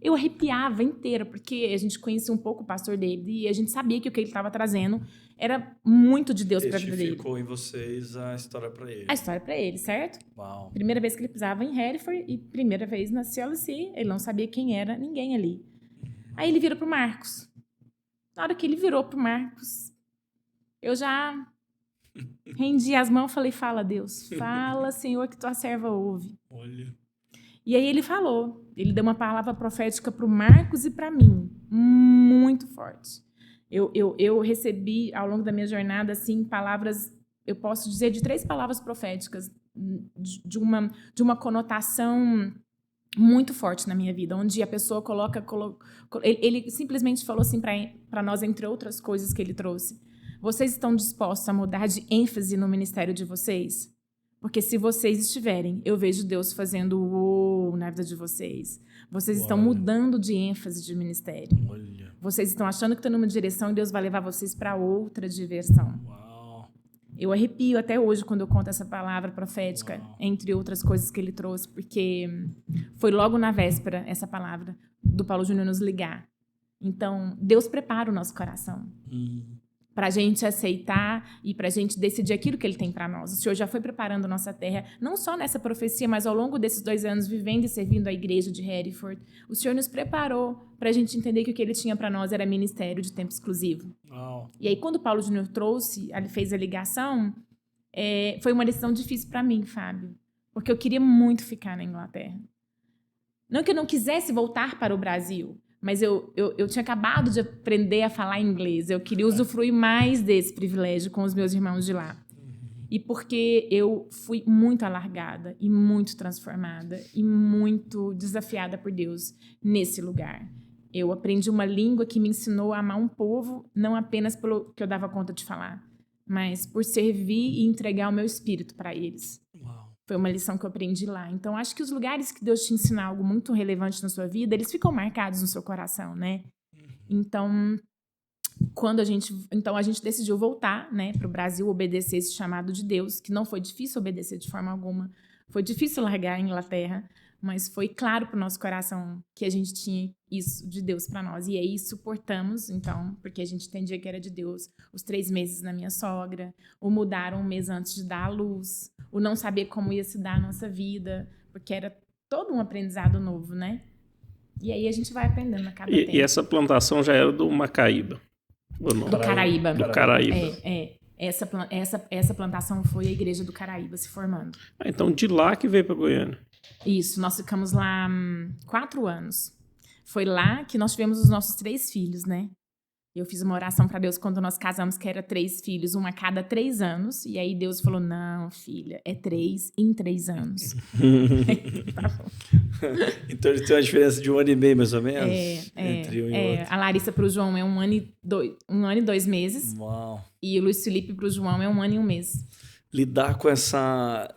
eu arrepiava inteira, porque a gente conhecia um pouco o pastor David e a gente sabia que o que ele estava trazendo era muito de Deus para a vida dele. Testificou em vocês a história para ele. A história para ele, certo? Uau. Primeira vez que ele pisava em Hereford e primeira vez na CLC, ele não sabia quem era ninguém ali. Aí ele vira pro Marcos. Na hora que ele virou pro Marcos, eu já rendi as mãos e falei, fala Deus, fala Senhor que tua serva ouve. Olha. E aí ele falou, ele deu uma palavra profética para o Marcos e para mim, muito forte. Eu recebi, ao longo da minha jornada, assim, palavras, eu posso dizer, de 3 palavras proféticas, de uma conotação muito forte na minha vida, onde a pessoa ele simplesmente falou assim para nós, entre outras coisas que ele trouxe, vocês estão dispostos a mudar de ênfase no ministério de vocês? Porque se vocês estiverem, eu vejo Deus fazendo na vida de vocês. Vocês estão mudando de ênfase de ministério. Olha. Vocês estão achando que estão numa direção e Deus vai levar vocês para outra direção. Uau. Eu arrepio até hoje quando eu conto essa palavra profética, entre outras coisas que ele trouxe, porque foi logo na véspera essa palavra do Paulo Júnior nos ligar. Então, Deus prepara o nosso coração para a gente aceitar e para a gente decidir aquilo que Ele tem para nós. O Senhor já foi preparando a nossa terra, não só nessa profecia, mas ao longo desses 2 anos vivendo e servindo a igreja de Hereford. O Senhor nos preparou para a gente entender que o que Ele tinha para nós era ministério de tempo exclusivo. Uau. E aí, quando o Paulo Júnior fez a ligação, foi uma decisão difícil para mim, Fábio, porque eu queria muito ficar na Inglaterra. Não que eu não quisesse voltar para o Brasil, mas eu tinha acabado de aprender a falar inglês. Eu queria usufruir mais desse privilégio com os meus irmãos de lá. E porque eu fui muito alargada e muito transformada e muito desafiada por Deus nesse lugar. Eu aprendi uma língua que me ensinou a amar um povo, não apenas pelo que eu dava conta de falar, mas por servir e entregar o meu espírito para eles. Uau. Foi uma lição que eu aprendi lá. Então, acho que os lugares que Deus te ensina algo muito relevante na sua vida, eles ficam marcados no seu coração, né? Então, a gente decidiu voltar, né, para o Brasil, obedecer esse chamado de Deus, que não foi difícil obedecer de forma alguma. Foi difícil largar a Inglaterra, mas foi claro para o nosso coração que a gente tinha isso de Deus para nós. E aí suportamos, então, porque a gente entendia que era de Deus, os 3 meses na minha sogra, o mudar 1 mês antes de dar à luz, o não saber como ia se dar a nossa vida, porque era todo um aprendizado novo, né? E aí a gente vai aprendendo a cada tempo. E essa plantação já era do Macaíba? Ou não? Do Caraíba. Do Caraíba. Essa plantação foi a igreja do Caraíba se formando. Então, de lá que veio para Goiânia. Isso, nós ficamos lá 4 anos. Foi lá que nós tivemos os nossos 3 filhos, né? Eu fiz uma oração para Deus quando nós casamos, que era 3 filhos, um a cada 3 anos. E aí Deus falou, não, filha, é 3 em 3 anos. Tá bom. Então ele tem uma diferença de 1 ano e meio, mais ou menos? Entre um e outro. A Larissa para o João é 1 ano e 2 meses. Uau. E o Luiz Felipe para o João é 1 ano e 1 mês. Lidar com essa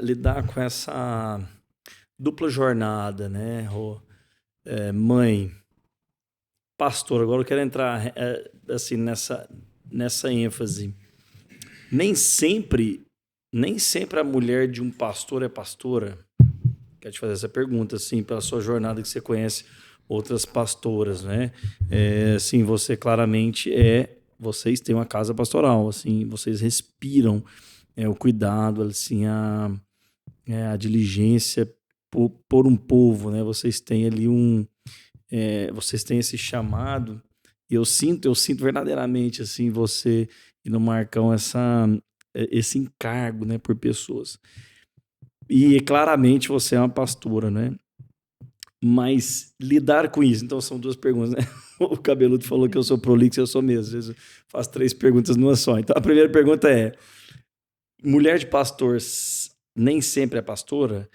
dupla jornada, né, Rô? Mãe, pastor, agora eu quero entrar assim nessa ênfase. Nem sempre a mulher de um pastor é pastora. Quero te fazer essa pergunta, assim, pela sua jornada que você conhece outras pastoras, né? Assim, você claramente vocês têm uma casa pastoral, assim, vocês respiram o cuidado, assim, a diligência por um povo, né? Vocês têm ali vocês têm esse chamado, e eu sinto verdadeiramente, assim, você e no Marcão esse encargo, né, por pessoas. E claramente você é uma pastora, né? Mas lidar com isso, então são 2 perguntas, né? O Cabeludo falou que eu sou prolixo, eu sou mesmo, às vezes eu faço 3 perguntas numa só. Então a primeira pergunta é: mulher de pastor nem sempre é pastora?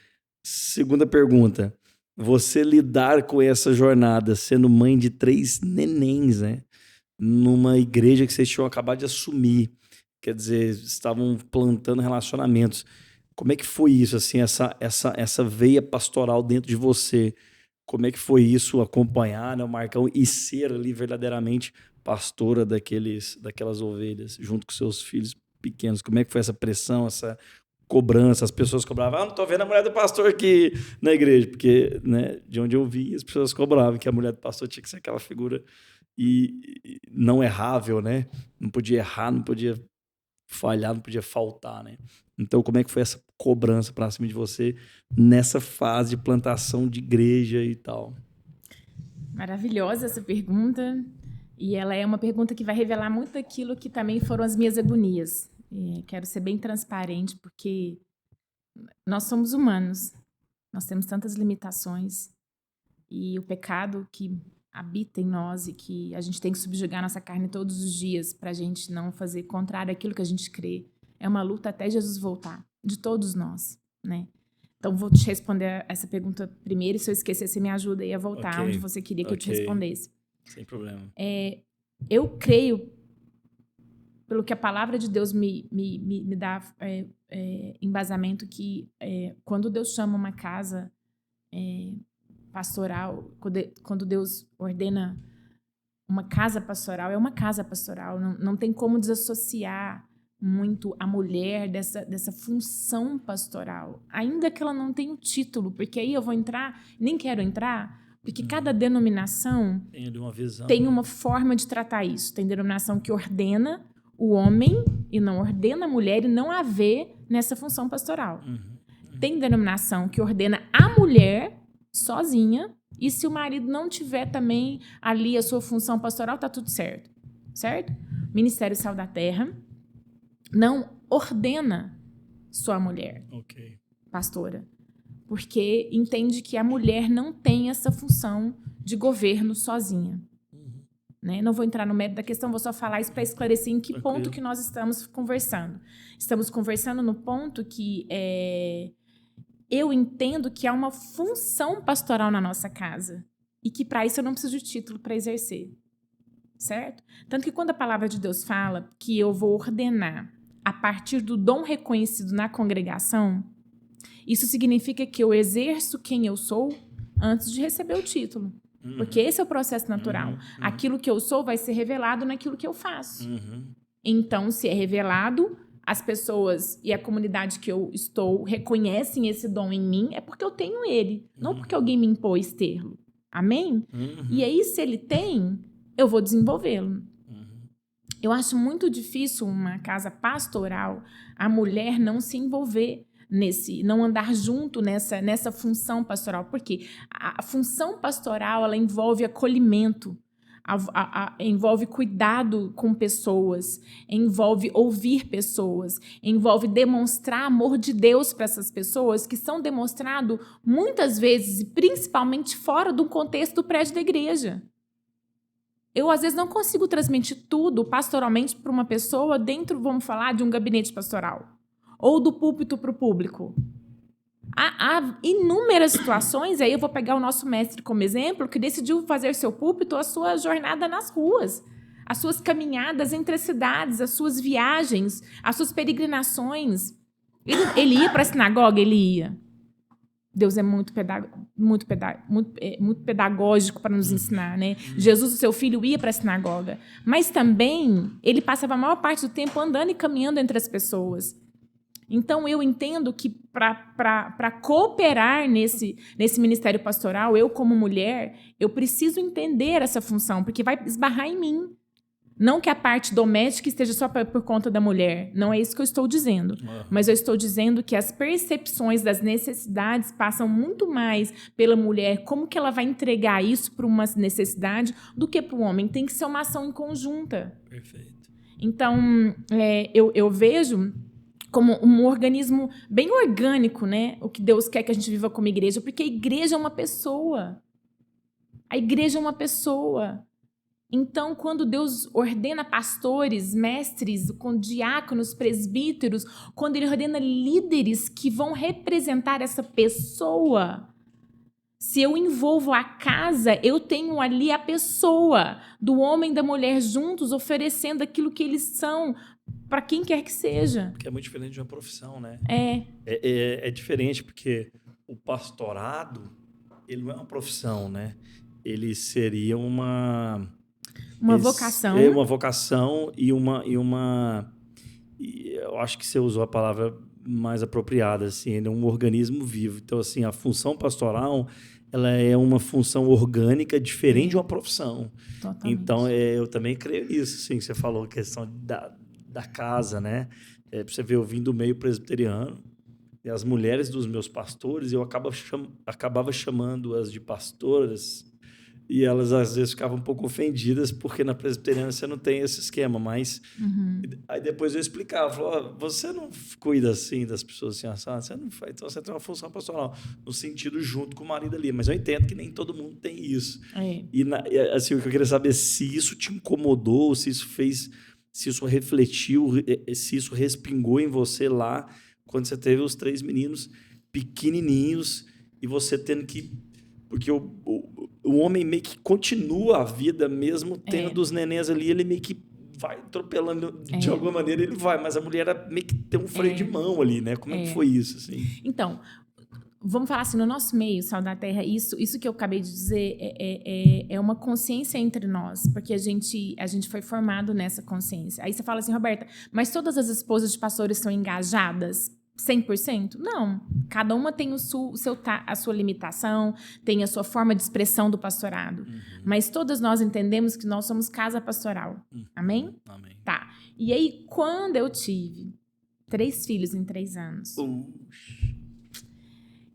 Segunda pergunta: você lidar com essa jornada sendo mãe de 3 nenéns, né? Numa igreja que vocês tinham acabado de assumir, quer dizer, estavam plantando relacionamentos. Como é que foi isso, assim, essa veia pastoral dentro de você? Como é que foi isso, acompanhar, né, o Marcão e ser ali verdadeiramente pastora daquelas ovelhas, junto com seus filhos pequenos? Como é que foi essa pressão, essa cobrança? As pessoas cobravam, não tô vendo a mulher do pastor aqui na igreja, porque, né, de onde eu vi, as pessoas cobravam que a mulher do pastor tinha que ser aquela figura e não errável, né? Não podia errar, não podia falhar, não podia faltar, né? Então, como é que foi essa cobrança para cima de você nessa fase de plantação de igreja e tal? Maravilhosa essa pergunta, e ela é uma pergunta que vai revelar muito daquilo que também foram as minhas agonias. Quero ser bem transparente, porque nós somos humanos, nós temos tantas limitações, e o pecado que habita em nós e que a gente tem que subjugar nossa carne todos os dias para a gente não fazer contrário àquilo que a gente crê. É uma luta até Jesus voltar, de todos nós, né? Então, vou te responder essa pergunta primeiro, e se eu esquecer, você me ajuda aí a voltar onde você queria que eu te respondesse. Sem problema. Eu creio, pelo que a palavra de Deus me dá embasamento, que quando Deus chama uma casa pastoral, quando Deus ordena uma casa pastoral, é uma casa pastoral. Não tem como desassociar muito a mulher dessa função pastoral, ainda que ela não tenha o título, porque aí eu vou entrar, nem quero entrar, porque cada denominação tem ali uma visão, tem uma forma de tratar isso. Tem denominação que ordena o homem e não ordena a mulher e não a vê nessa função pastoral. Tem denominação que ordena a mulher sozinha e se o marido não tiver também ali a sua função pastoral, tá tudo certo. Certo? Ministério Sal da Terra não ordena sua mulher pastora, porque entende que a mulher não tem essa função de governo sozinha. Né? Não vou entrar no mérito da questão, vou só falar isso para esclarecer em que ponto que nós estamos conversando. Estamos conversando no ponto que eu entendo que há uma função pastoral na nossa casa e que para isso eu não preciso de título para exercer. Certo? Tanto que quando a palavra de Deus fala que eu vou ordenar a partir do dom reconhecido na congregação, isso significa que eu exerço quem eu sou antes de receber o título. Porque esse é o processo natural. Aquilo que eu sou vai ser revelado naquilo que eu faço. Então, se é revelado, as pessoas e a comunidade que eu estou reconhecem esse dom em mim, é porque eu tenho ele, não porque alguém me impôs tê-lo. Amém? E aí, se ele tem, eu vou desenvolvê-lo. Eu acho muito difícil uma casa pastoral, a mulher não se envolver não andar junto nessa função pastoral. Porque a função pastoral, ela envolve acolhimento, envolve cuidado com pessoas, envolve ouvir pessoas, envolve demonstrar amor de Deus para essas pessoas que são demonstrado muitas vezes, e principalmente fora do contexto do prédio da igreja. Eu, às vezes, não consigo transmitir tudo pastoralmente para uma pessoa dentro, vamos falar, de um gabinete pastoral. Ou do púlpito para o público. Há inúmeras situações, aí eu vou pegar o nosso mestre como exemplo, que decidiu fazer seu púlpito a sua jornada nas ruas, as suas caminhadas entre as cidades, as suas viagens, as suas peregrinações. Ele ia para a sinagoga? Ele ia. Deus é muito pedagógico para nos ensinar, né? Jesus, o seu filho, ia para a sinagoga. Mas também ele passava a maior parte do tempo andando e caminhando entre as pessoas. Então, eu entendo que para cooperar nesse ministério pastoral, eu, como mulher, eu preciso entender essa função, porque vai esbarrar em mim. Não que a parte doméstica esteja só por conta da mulher. Não é isso que eu estou dizendo. Mas eu estou dizendo que as percepções das necessidades passam muito mais pela mulher, como que ela vai entregar isso para uma necessidade, do que para o homem. Tem que ser uma ação em conjunta. Perfeito. Então, eu vejo como um organismo bem orgânico, né? O que Deus quer que a gente viva como igreja, porque a igreja é uma pessoa. A igreja é uma pessoa. Então, quando Deus ordena pastores, mestres, com diáconos, presbíteros, quando Ele ordena líderes que vão representar essa pessoa, se eu envolvo a casa, eu tenho ali a pessoa do homem e da mulher juntos, oferecendo aquilo que eles são para quem quer que seja. Porque é muito diferente de uma profissão, né? É diferente porque o pastorado, ele não é uma profissão, né? Ele seria uma vocação. É uma vocação e eu acho que você usou a palavra mais apropriada, assim, ele é um organismo vivo. Então, assim, a função pastoral, ela é uma função orgânica diferente de uma profissão. Totalmente. Então, eu também creio nisso, assim, que você falou, a questão da casa, né? Pra você ver, eu vim do meio presbiteriano, e as mulheres dos meus pastores, eu acabava chamando-as de pastoras, e elas, às vezes, ficavam um pouco ofendidas, porque na presbiteriana você não tem esse esquema, mas... Aí depois eu explicava, falava, você não cuida assim das pessoas assim, você não faz, então você tem uma função pastoral, no sentido junto com o marido ali, mas eu entendo que nem todo mundo tem isso. E assim, o que eu queria saber, se isso te incomodou, se isso refletiu, se isso respingou em você lá, quando você teve os 3 meninos pequenininhos, e você tendo que... Porque o homem meio que continua a vida, mesmo tendo os nenéns ali, ele meio que vai atropelando, de alguma maneira ele vai, mas a mulher meio que tem um freio de mão ali, né? Como é que foi isso? Assim? Então, vamos falar assim, no nosso meio, Sal da Terra, isso que eu acabei de dizer é uma consciência entre nós, porque a gente foi formado nessa consciência. Aí você fala assim, Roberta, mas todas as esposas de pastores são engajadas 100%? Não. Cada uma tem a sua limitação, tem a sua forma de expressão do pastorado. Mas todas nós entendemos que nós somos casa pastoral. Amém? Amém. Tá. E aí, quando eu tive 3 filhos em 3 anos...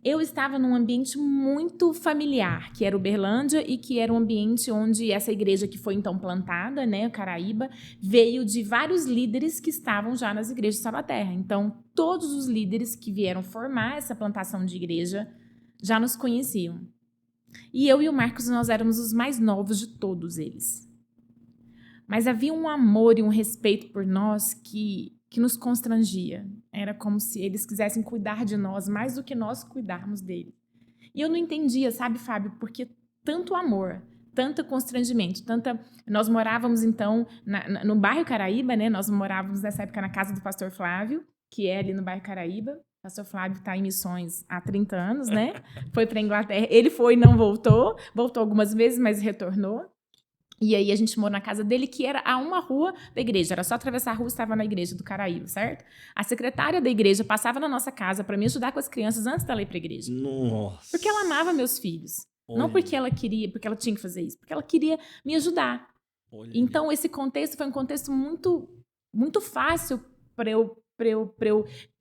Eu estava num ambiente muito familiar, que era Uberlândia e que era um ambiente onde essa igreja que foi então plantada, né, Caraíba, veio de vários líderes que estavam já nas igrejas de Salvaterra. Então, todos os líderes que vieram formar essa plantação de igreja já nos conheciam. E eu e o Marcos, nós éramos os mais novos de todos eles. Mas havia um amor e um respeito por nós que nos constrangia. Era como se eles quisessem cuidar de nós mais do que nós cuidarmos deles. E eu não entendia, sabe, Fábio, porque tanto amor, tanto constrangimento, Nós morávamos, então, no bairro Caraíba, né? Nós morávamos, nessa época, na casa do pastor Flávio, que é ali no bairro Caraíba. O pastor Flávio está em missões há 30 anos, né? Foi para a Inglaterra. Ele foi e não voltou. Voltou algumas vezes, mas retornou. E aí a gente morou na casa dele, que era a uma rua da igreja. Era só atravessar a rua e estava na igreja do Caraíba, certo? A secretária da igreja passava na nossa casa para me ajudar com as crianças antes dela ir para a igreja. Nossa. Porque ela amava meus filhos. Olha. Não porque ela queria, porque ela tinha que fazer isso. Porque ela queria me ajudar. Olha. Então, esse contexto foi um contexto muito, muito fácil para eu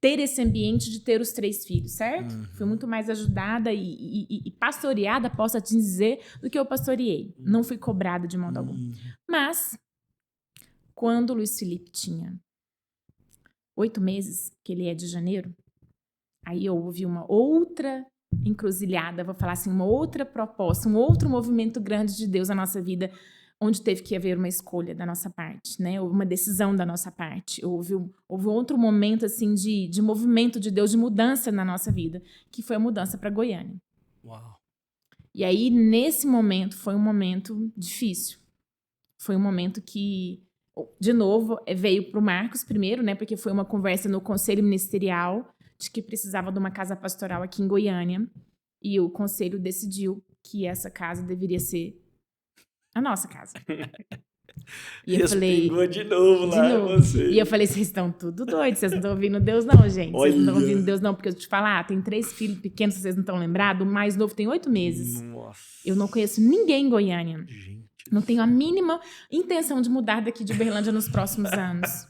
ter esse ambiente de ter os 3 filhos, certo? Fui muito mais ajudada e pastoreada, posso te dizer, do que eu pastoreei. Não fui cobrada de modo algum. Mas, quando o Luiz Felipe tinha 8 meses, que ele é de janeiro, aí houve uma outra encruzilhada, vou falar assim, uma outra proposta, um outro movimento grande de Deus na nossa vida, onde teve que haver uma escolha da nossa parte, né? Houve uma decisão da nossa parte. Houve outro momento assim de movimento de Deus, de mudança na nossa vida, que foi a mudança para Goiânia. Uau. E aí, nesse momento, foi um momento difícil. Foi um momento que, de novo, veio para o Marcos primeiro, né? Porque foi uma conversa no conselho ministerial de que precisava de uma casa pastoral aqui em Goiânia. E o conselho decidiu que essa casa deveria ser a nossa casa. E eu falei... de novo lá, você. E eu falei, vocês estão tudo doidos, vocês não estão ouvindo Deus não, gente. Vocês não estão ouvindo Deus não, porque eu te falar, tem 3 filhos pequenos, vocês não estão lembrados, o mais novo tem 8 meses. Nossa. Eu não conheço ninguém em Goiânia. Gente. Não tenho a mínima intenção de mudar daqui de Uberlândia nos próximos anos.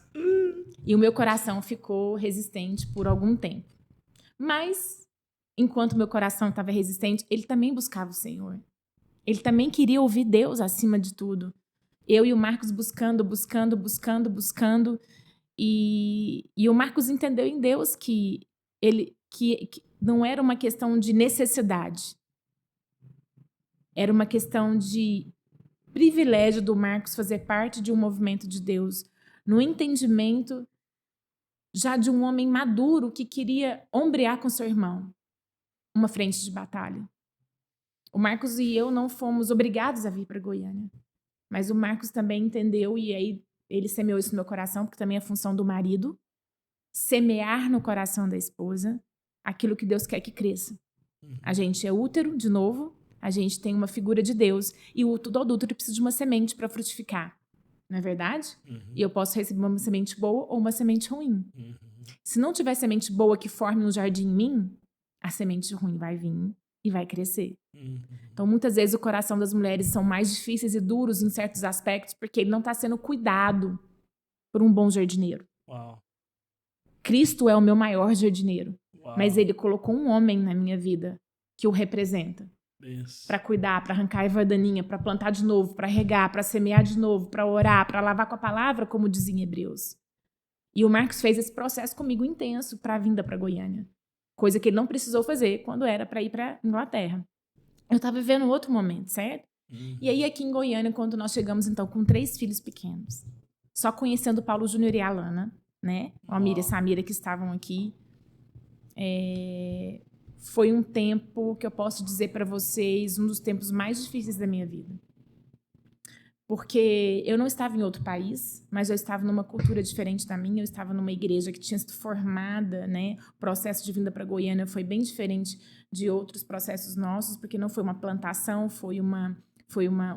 E o meu coração ficou resistente por algum tempo. Mas, enquanto meu coração estava resistente, ele também buscava o Senhor. Ele também queria ouvir Deus acima de tudo. Eu e o Marcos buscando. E o Marcos entendeu em Deus que não era uma questão de necessidade. Era uma questão de privilégio do Marcos fazer parte de um movimento de Deus, no entendimento já de um homem maduro que queria ombrear com seu irmão uma frente de batalha. O Marcos e eu não fomos obrigados a vir para Goiânia. Mas o Marcos também entendeu, e aí ele semeou isso no meu coração, porque também é função do marido, semear no coração da esposa aquilo que Deus quer que cresça. A gente é útero, de novo, a gente tem uma figura de Deus, e todo útero precisa de uma semente para frutificar. Não é verdade? E eu posso receber uma semente boa ou uma semente ruim. Se não tiver semente boa que forme um jardim em mim, a semente ruim vai vir e vai crescer. Então, muitas vezes, o coração das mulheres são mais difíceis e duros em certos aspectos porque ele não está sendo cuidado por um bom jardineiro. Uau. Cristo é o meu maior jardineiro. Uau. Mas ele colocou um homem na minha vida que o representa. Para cuidar, para arrancar a erva daninha, para plantar de novo, para regar, para semear de novo, para orar, para lavar com a palavra, como dizia em Hebreus. E o Marcos fez esse processo comigo intenso para a vinda para Goiânia. Coisa que ele não precisou fazer quando era para ir para Inglaterra. Eu estava vivendo outro momento, certo? E aí, aqui em Goiânia, quando nós chegamos, então, com 3 filhos pequenos, só conhecendo o Paulo Júnior e a Alana, né? O Amir e a Samira, que estavam aqui. Foi um tempo que eu posso dizer para vocês, um dos tempos mais difíceis da minha vida. Porque eu não estava em outro país, mas eu estava numa cultura diferente da minha, eu estava numa igreja que tinha sido formada, né? O processo de vinda para Goiânia foi bem diferente de outros processos nossos, porque não foi uma plantação, foi uma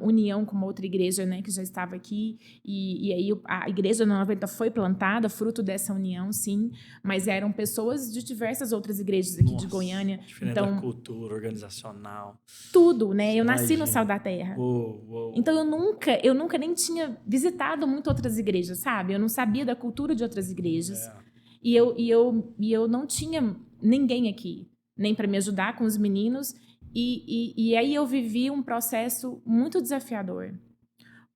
união com uma outra igreja, né, que já estava aqui, e aí a igreja da 90 foi plantada, fruto dessa união, sim, mas eram pessoas de diversas outras igrejas aqui de Goiânia. Diferente então, da cultura organizacional. Tudo, né? Eu nasci no Imagina. céu da terra. Uou. Então eu nunca nem tinha visitado muito outras igrejas, sabe? Eu não sabia da cultura de outras igrejas. E eu não tinha ninguém aqui, nem para me ajudar com os meninos. E aí eu vivi um processo muito desafiador.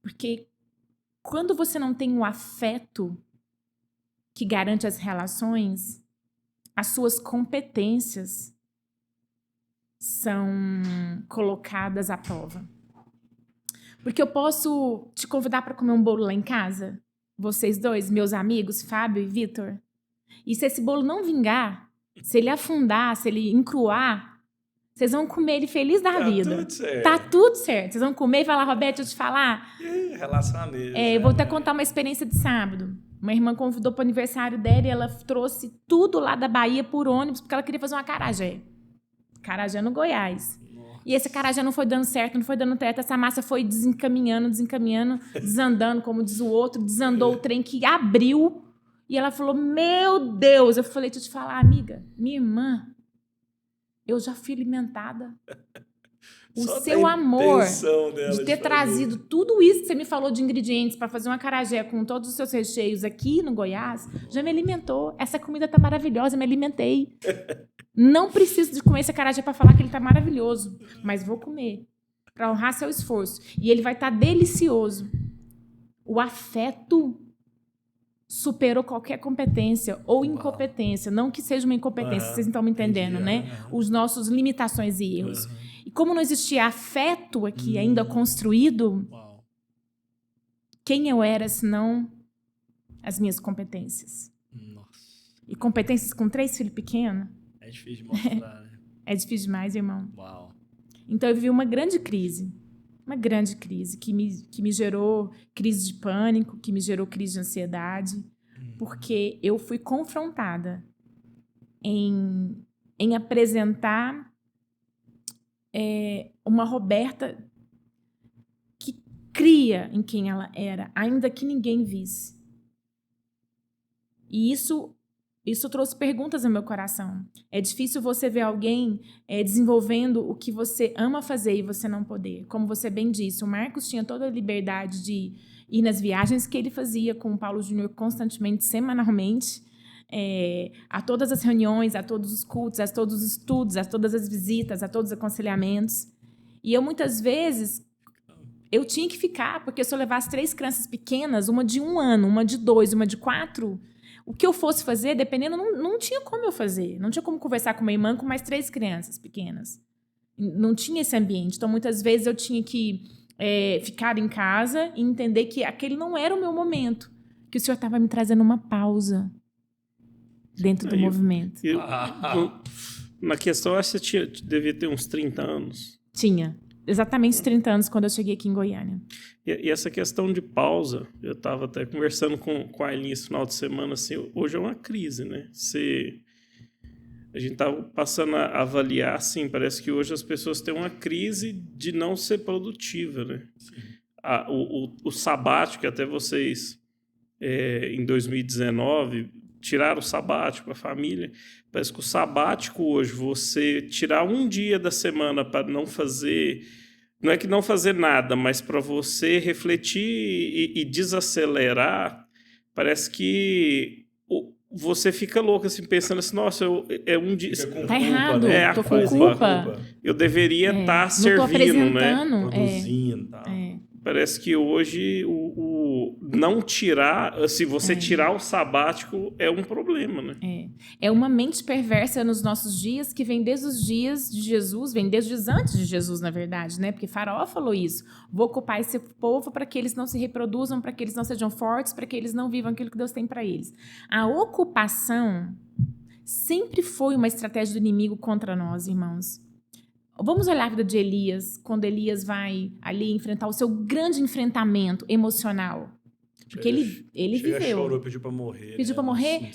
Porque quando você não tem o afeto que garante as relações, as suas competências são colocadas à prova. Porque eu posso te convidar para comer um bolo lá em casa? Vocês dois, meus amigos, Fábio e Vitor. E se esse bolo não vingar, se ele afundar, se ele encruar, vocês vão comer ele feliz da vida. Tá tudo certo. Tá tudo certo. Vocês vão comer e falar, Roberto, deixa eu te falar. Relacionamento. Eu vou até contar uma experiência de sábado. Uma irmã convidou para o aniversário dela e ela trouxe tudo lá da Bahia por ônibus, porque ela queria fazer uma acarajé. Acarajé no Goiás. E esse acarajé não foi dando certo, não foi dando certo. Essa massa foi desencaminhando, desandando, como diz o outro. Desandou o trem que abriu. E ela falou, meu Deus. Eu falei, deixa eu te falar, amiga, minha irmã, eu já fui alimentada. O Só seu amor dela de ter trazido tudo isso que você me falou de ingredientes para fazer um acarajé com todos os seus recheios aqui no Goiás, já me alimentou. Essa comida tá maravilhosa, me alimentei. Não preciso de comer esse acarajé para falar que ele tá maravilhoso, mas vou comer para honrar seu esforço. E ele vai estar delicioso. O afeto superou qualquer competência ou incompetência. Não que seja uma incompetência, vocês estão me entendendo, né? Os nossos limitações e erros. E como não existia afeto aqui ainda construído, quem eu era senão as minhas competências? Nossa. E competências com 3 filhos pequenos? É difícil de mostrar, né? É difícil demais, irmão. Uau. Então eu vivi uma grande crise que me gerou crise de pânico, que me gerou crise de ansiedade, porque eu fui confrontada em apresentar uma Roberta que cria em quem ela era, ainda que ninguém visse. E isso trouxe perguntas no meu coração. É difícil você ver alguém desenvolvendo o que você ama fazer e você não poder. Como você bem disse, o Marcos tinha toda a liberdade de ir nas viagens que ele fazia com o Paulo Júnior constantemente, semanalmente, a todas as reuniões, a todos os cultos, a todos os estudos, a todas as visitas, a todos os aconselhamentos. E eu, muitas vezes, eu tinha que ficar, porque se eu levasse 3 crianças pequenas, uma de 1 ano, uma de 2, uma de 4... O que eu fosse fazer, dependendo, não tinha como eu fazer. Não tinha como conversar com minha irmã com mais 3 crianças pequenas. Não tinha esse ambiente. Então, muitas vezes, eu tinha que ficar em casa e entender que aquele não era o meu momento. Que o Senhor estava me trazendo uma pausa dentro do movimento. Na questão, eu acho que você devia ter uns 30 anos. Tinha. Exatamente os 30 anos quando eu cheguei aqui em Goiânia. E essa questão de pausa, eu estava até conversando com a Aileen esse final de semana, assim, hoje é uma crise, né? A gente estava passando a avaliar, assim, parece que hoje as pessoas têm uma crise de não ser produtiva, né? O sabático, que até vocês, em 2019, tiraram o sabático para a família, parece que o sabático hoje, você tirar um dia da semana para não fazer... Não é que não fazer nada, mas para você refletir e desacelerar, parece que você fica louco, assim, pensando assim, nossa, é um dia... Tá errado, a tô com culpa. Eu deveria estar servindo, né? Produzindo, tá? Parece que hoje o não tirar, se você tirar o sabático, é um problema, né? É uma mente perversa nos nossos dias que vem desde os dias de Jesus, vem desde os dias antes de Jesus, na verdade, né? Porque Faraó falou isso. Vou ocupar esse povo para que eles não se reproduzam, para que eles não sejam fortes, para que eles não vivam aquilo que Deus tem para eles. A ocupação sempre foi uma estratégia do inimigo contra nós, irmãos. Vamos olhar a vida de Elias, quando Elias vai ali enfrentar o seu grande enfrentamento emocional. Porque ele viveu. Chorou, pediu para morrer. Pediu para morrer.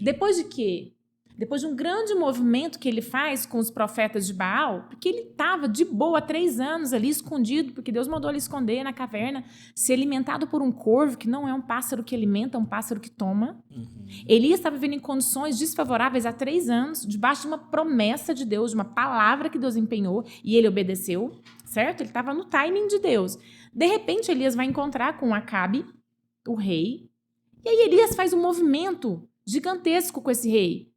Depois de quê? Depois de um grande movimento que ele faz com os profetas de Baal, porque ele estava de boa há 3 anos ali escondido, porque Deus mandou ele esconder na caverna, ser alimentado por um corvo, que não é um pássaro que alimenta, é um pássaro que toma. Elias estava vivendo em condições desfavoráveis há 3 anos, debaixo de uma promessa de Deus, de uma palavra que Deus empenhou, e ele obedeceu, certo? Ele estava no timing de Deus. De repente, Elias vai encontrar com Acabe, o rei, e aí Elias faz um movimento gigantesco com esse rei.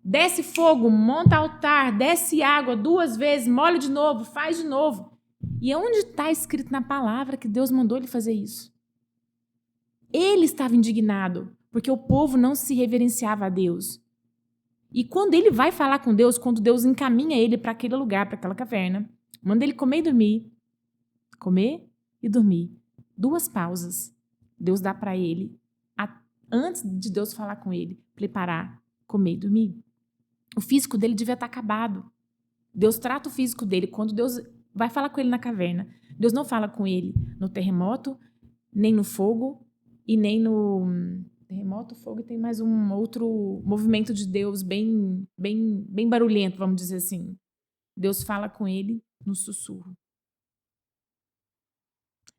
Desce fogo, monta altar, desce água 2 vezes, molha de novo, faz de novo. E onde está escrito na palavra que Deus mandou ele fazer isso? Ele estava indignado, porque o povo não se reverenciava a Deus. E quando ele vai falar com Deus, quando Deus encaminha ele para aquele lugar, para aquela caverna, manda ele comer e dormir. Comer e dormir. 2 pausas. Deus dá para ele, antes de Deus falar com ele, preparar, comer e dormir. O físico dele devia estar acabado. Deus trata o físico dele. Quando Deus vai falar com ele na caverna, Deus não fala com ele no terremoto, nem no fogo, e nem no... Terremoto, fogo, e tem mais um outro movimento de Deus bem barulhento, vamos dizer assim. Deus fala com ele no sussurro.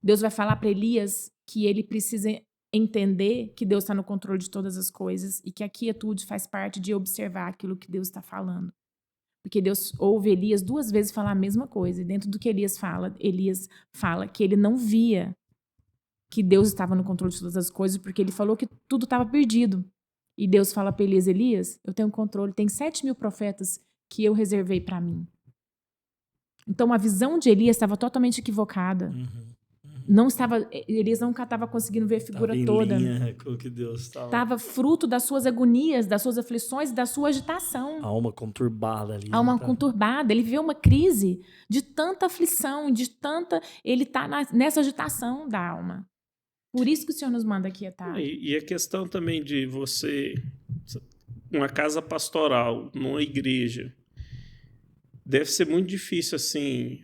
Deus vai falar para Elias que ele precisa entender que Deus está no controle de todas as coisas e que a quietude faz parte de observar aquilo que Deus está falando. Porque Deus ouve Elias 2 vezes falar a mesma coisa. E dentro do que Elias fala que ele não via que Deus estava no controle de todas as coisas, porque ele falou que tudo estava perdido. E Deus fala para Elias, eu tenho controle, tem 7.000 profetas que eu reservei para mim. Então a visão de Elias estava totalmente equivocada. Elias não estava conseguindo ver a figura toda. Linha com o que Deus estava fruto das suas agonias, das suas aflições, da sua agitação. Alma conturbada ali. Alma conturbada. Ele viveu uma crise de tanta aflição, ele está nessa agitação da alma. Por isso que o Senhor nos manda quietar. E a questão também de você, uma casa pastoral, numa igreja, deve ser muito difícil, assim,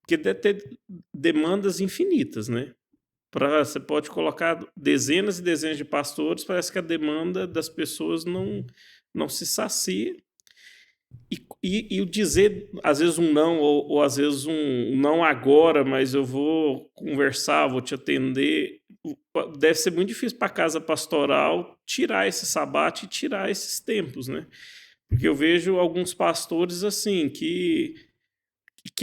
porque deve ter demandas infinitas, né? Você pode colocar dezenas e dezenas de pastores, parece que a demanda das pessoas não se sacia. E o dizer, às vezes, um não, ou às vezes um não agora, mas eu vou conversar, vou te atender, deve ser muito difícil para a casa pastoral tirar esse sabate e tirar esses tempos, né? Porque eu vejo alguns pastores assim, que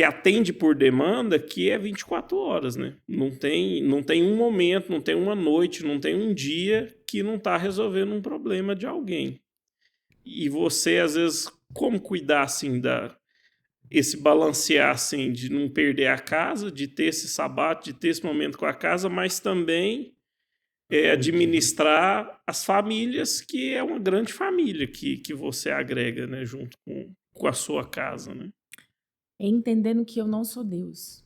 atende por demanda, que é 24 horas, né? Não tem um momento, não tem uma noite, não tem um dia que não está resolvendo um problema de alguém. E você, às vezes, como cuidar, assim, esse balancear, assim, de não perder a casa, de ter esse sabate, de ter esse momento com a casa, mas também administrar as famílias, que é uma grande família que você agrega, né, junto com a sua casa, né? É entendendo que eu não sou Deus.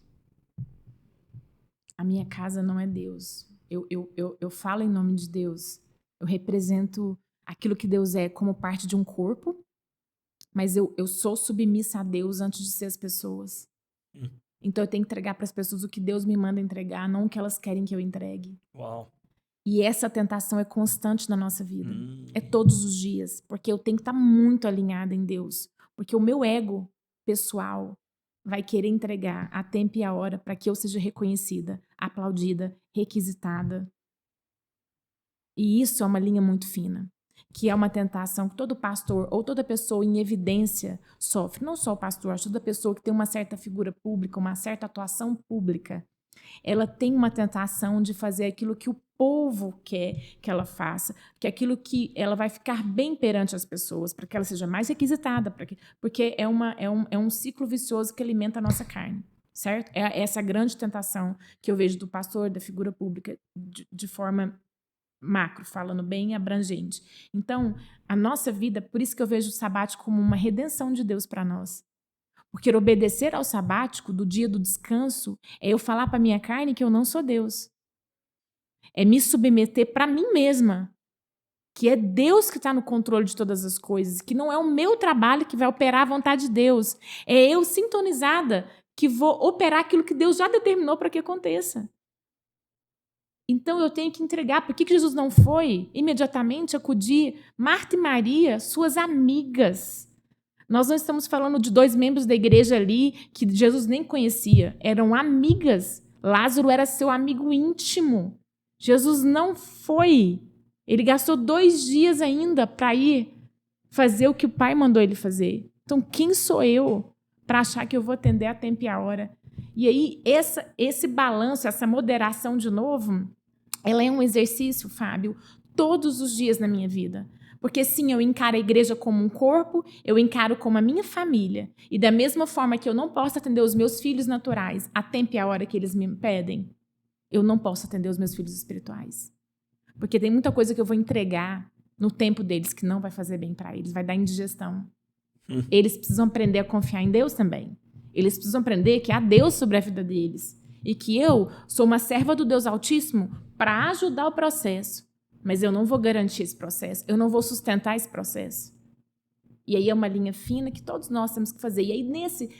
A minha casa não é Deus. Eu falo em nome de Deus. Eu represento aquilo que Deus é como parte de um corpo, mas eu sou submissa a Deus antes de ser as pessoas. Então eu tenho que entregar para as pessoas o que Deus me manda entregar, não o que elas querem que eu entregue. Uau. E essa tentação é constante na nossa vida. É todos os dias, porque eu tenho que estar muito alinhada em Deus. Porque o meu ego pessoal vai querer entregar a tempo e a hora para que eu seja reconhecida, aplaudida, requisitada. E isso é uma linha muito fina, que é uma tentação que todo pastor ou toda pessoa em evidência sofre. Não só o pastor, toda pessoa que tem uma certa figura pública, uma certa atuação pública, ela tem uma tentação de fazer aquilo que o povo quer que ela faça, que aquilo que ela vai ficar bem perante as pessoas, para que ela seja mais requisitada, porque é um ciclo vicioso que alimenta a nossa carne, certo? É essa grande tentação que eu vejo do pastor, da figura pública, de forma macro, falando bem abrangente. Então, a nossa vida, por isso que eu vejo o sabático como uma redenção de Deus para nós. Porque obedecer ao sabático, do dia do descanso, é eu falar para minha carne que eu não sou Deus. É me submeter para mim mesma. que é Deus que está no controle de todas as coisas, que não é o meu trabalho que vai operar a vontade de Deus. É eu sintonizada que vou operar aquilo que Deus já determinou para que aconteça. Então eu tenho que entregar. Por que Jesus não foi imediatamente acudir Marta e Maria, suas amigas? Nós não estamos falando de 2 membros da igreja ali que Jesus nem conhecia. Eram amigas. Lázaro era seu amigo íntimo. Jesus não foi. Ele gastou 2 dias ainda para ir fazer o que o Pai mandou ele fazer. Então, quem sou eu para achar que eu vou atender a tempo e a hora? E aí, esse balanço, essa moderação de novo, ela é um exercício, Fábio, todos os dias na minha vida. Porque, sim, eu encaro a igreja como um corpo, eu encaro como a minha família. E da mesma forma que eu não posso atender os meus filhos naturais a tempo e a hora que eles me pedem, eu não posso atender os meus filhos espirituais. Porque tem muita coisa que eu vou entregar no tempo deles que não vai fazer bem para eles, vai dar indigestão. Eles precisam aprender a confiar em Deus também. Eles precisam aprender que há Deus sobre a vida deles. E que eu sou uma serva do Deus Altíssimo para ajudar o processo. Mas eu não vou garantir esse processo, eu não vou sustentar esse processo. E aí é uma linha fina que todos nós temos que fazer. E aí,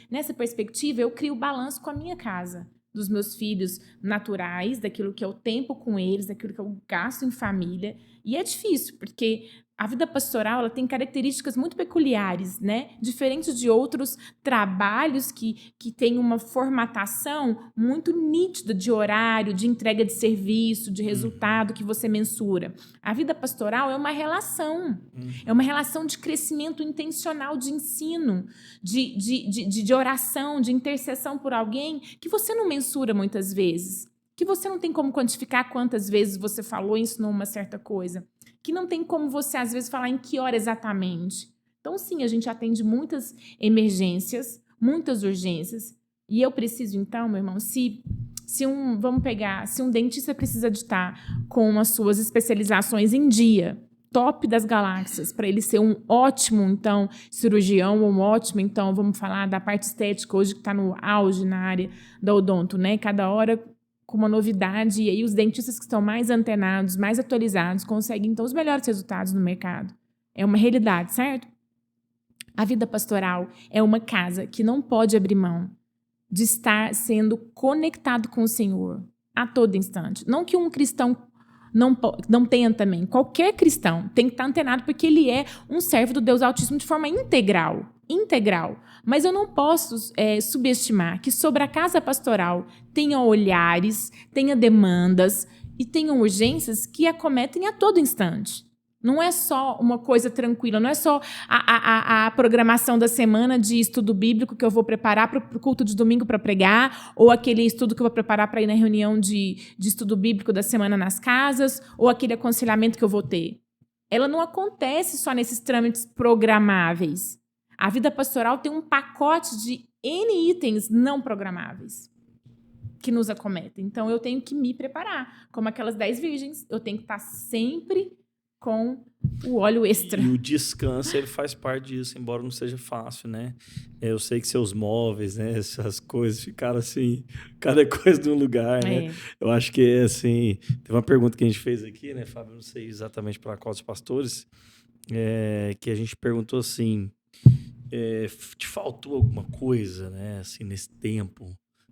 nessa perspectiva, eu crio balanço com a minha casa, dos meus filhos naturais, daquilo que é o tempo com eles, daquilo que eu gasto em família. E é difícil, porque a vida pastoral ela tem características muito peculiares, né? Diferentes de outros trabalhos que têm uma formatação muito nítida de horário, de entrega de serviço, de resultado que você mensura. A vida pastoral é uma relação. É uma relação de crescimento intencional, de ensino, de oração, de intercessão por alguém que você não mensura muitas vezes. Que você não tem como quantificar quantas vezes você falou e ensinou uma certa coisa. Que não tem como você, às vezes, falar em que hora exatamente. Então, sim, a gente atende muitas emergências, muitas urgências. E eu preciso, então, meu irmão, se um dentista precisa de estar com as suas especializações em dia, top das galáxias, para ele ser um ótimo, então, cirurgião, um ótimo, então, vamos falar da parte estética, hoje que está no auge na área da odonto, né? Cada hora com uma novidade, e aí os dentistas que estão mais antenados, mais atualizados, conseguem, então, os melhores resultados no mercado. É uma realidade, certo? A vida pastoral é uma casa que não pode abrir mão de estar sendo conectado com o Senhor a todo instante. Não que um cristão não tenha também. Qualquer cristão tem que estar antenado porque ele é um servo do Deus Altíssimo de forma integral. Mas eu não posso subestimar que sobre a casa pastoral tenha olhares, tenha demandas e tenham urgências que acometem a todo instante. Não é só uma coisa tranquila, não é só a programação da semana de estudo bíblico que eu vou preparar para o culto de domingo para pregar, ou aquele estudo que eu vou preparar para ir na reunião de estudo bíblico da semana nas casas, ou aquele aconselhamento que eu vou ter. Ela não acontece só nesses trâmites programáveis. A vida pastoral tem um pacote de N itens não programáveis que nos acometem. Então, eu tenho que me preparar. Como aquelas 10 virgens, eu tenho que estar sempre com o óleo extra. E o descanso, ele faz parte disso, embora não seja fácil, né? Eu sei que seus móveis, né? Essas coisas ficaram assim, cada coisa de um lugar, né? Eu acho que, assim, tem uma pergunta que a gente fez aqui, né, Fábio? Não sei exatamente para qual dos pastores, que a gente perguntou assim, te faltou alguma coisa, né, assim, nesse tempo?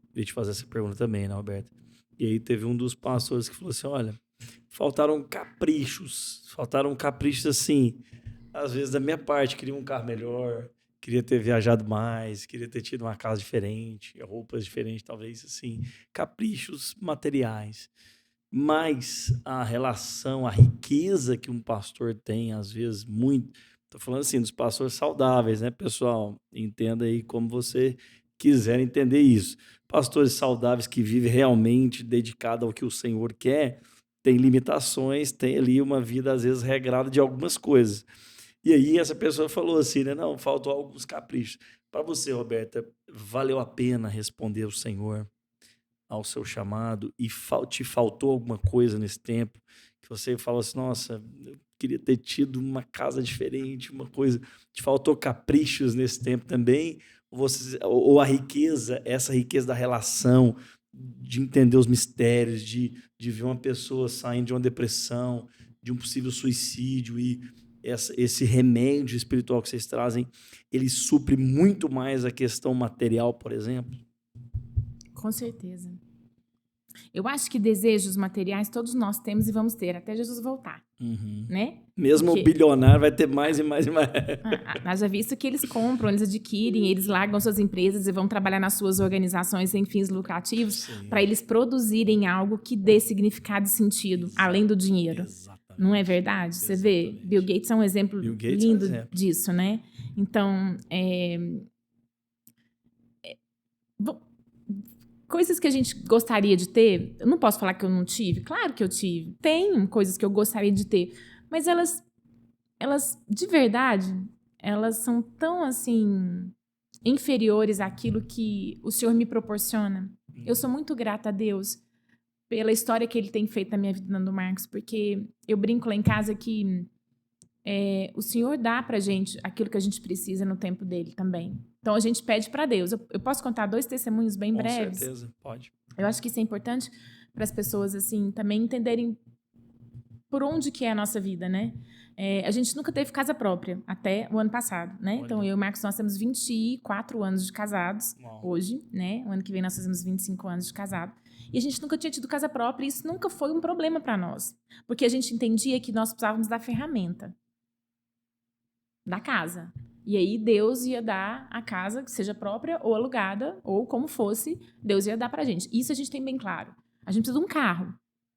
Queria te fazer essa pergunta também, né, Roberto? E aí teve um dos pastores que falou assim, olha, faltaram caprichos assim, às vezes da minha parte, queria um carro melhor, queria ter viajado mais, queria ter tido uma casa diferente, roupas diferentes, talvez assim, caprichos materiais. Mas a relação, a riqueza que um pastor tem, às vezes, muito... Estou falando assim, dos pastores saudáveis, né, pessoal? Entenda aí como você quiser entender isso. Pastores saudáveis que vivem realmente dedicados ao que o Senhor quer, tem limitações, tem ali uma vida, às vezes, regrada de algumas coisas. E aí essa pessoa falou assim, né? Não, faltou alguns caprichos. Para você, Roberta, valeu a pena responder ao Senhor, ao seu chamado, e te faltou alguma coisa nesse tempo, que você falou assim, nossa, eu queria ter tido uma casa diferente, uma coisa, te faltou caprichos nesse tempo também, ou a riqueza, essa riqueza da relação, de entender os mistérios, de ver uma pessoa saindo de uma depressão, de um possível suicídio e esse remédio espiritual que vocês trazem, ele supre muito mais a questão material, por exemplo? Com certeza. Eu acho que desejos materiais todos nós temos e vamos ter até Jesus voltar, né? Mesmo o bilionário vai ter mais e mais e mais. Haja visto que eles compram, eles adquirem, eles largam suas empresas e vão trabalhar nas suas organizações sem fins lucrativos para eles produzirem algo que dê significado e sentido, além do dinheiro. Exatamente. Não é verdade? Você vê, Bill Gates é um exemplo lindo disso, né? Então, coisas que a gente gostaria de ter, eu não posso falar que eu não tive. Claro que eu tive. Tem coisas que eu gostaria de ter. Mas elas de verdade, elas são tão, assim, inferiores àquilo que o Senhor me proporciona. Eu sou muito grata a Deus pela história que Ele tem feito na minha vida, Nando Marcos, porque eu brinco lá em casa que o Senhor dá pra gente aquilo que a gente precisa no tempo dele também. Então, a gente pede para Deus. Eu posso contar 2 testemunhos bem breves? Com certeza, pode. Eu acho que isso é importante para as pessoas, assim, também entenderem por onde que é a nossa vida, né? A gente nunca teve casa própria, até o ano passado, né? Olha. Então, eu e o Marcos, nós temos 24 anos de casados hoje, né? O ano que vem nós fazemos 25 anos de casado. E a gente nunca tinha tido casa própria e isso nunca foi um problema para nós. Porque a gente entendia que nós precisávamos da ferramenta da casa. E aí Deus ia dar a casa, que seja própria ou alugada, ou como fosse, Deus ia dar pra gente. Isso a gente tem bem claro. A gente precisa de um carro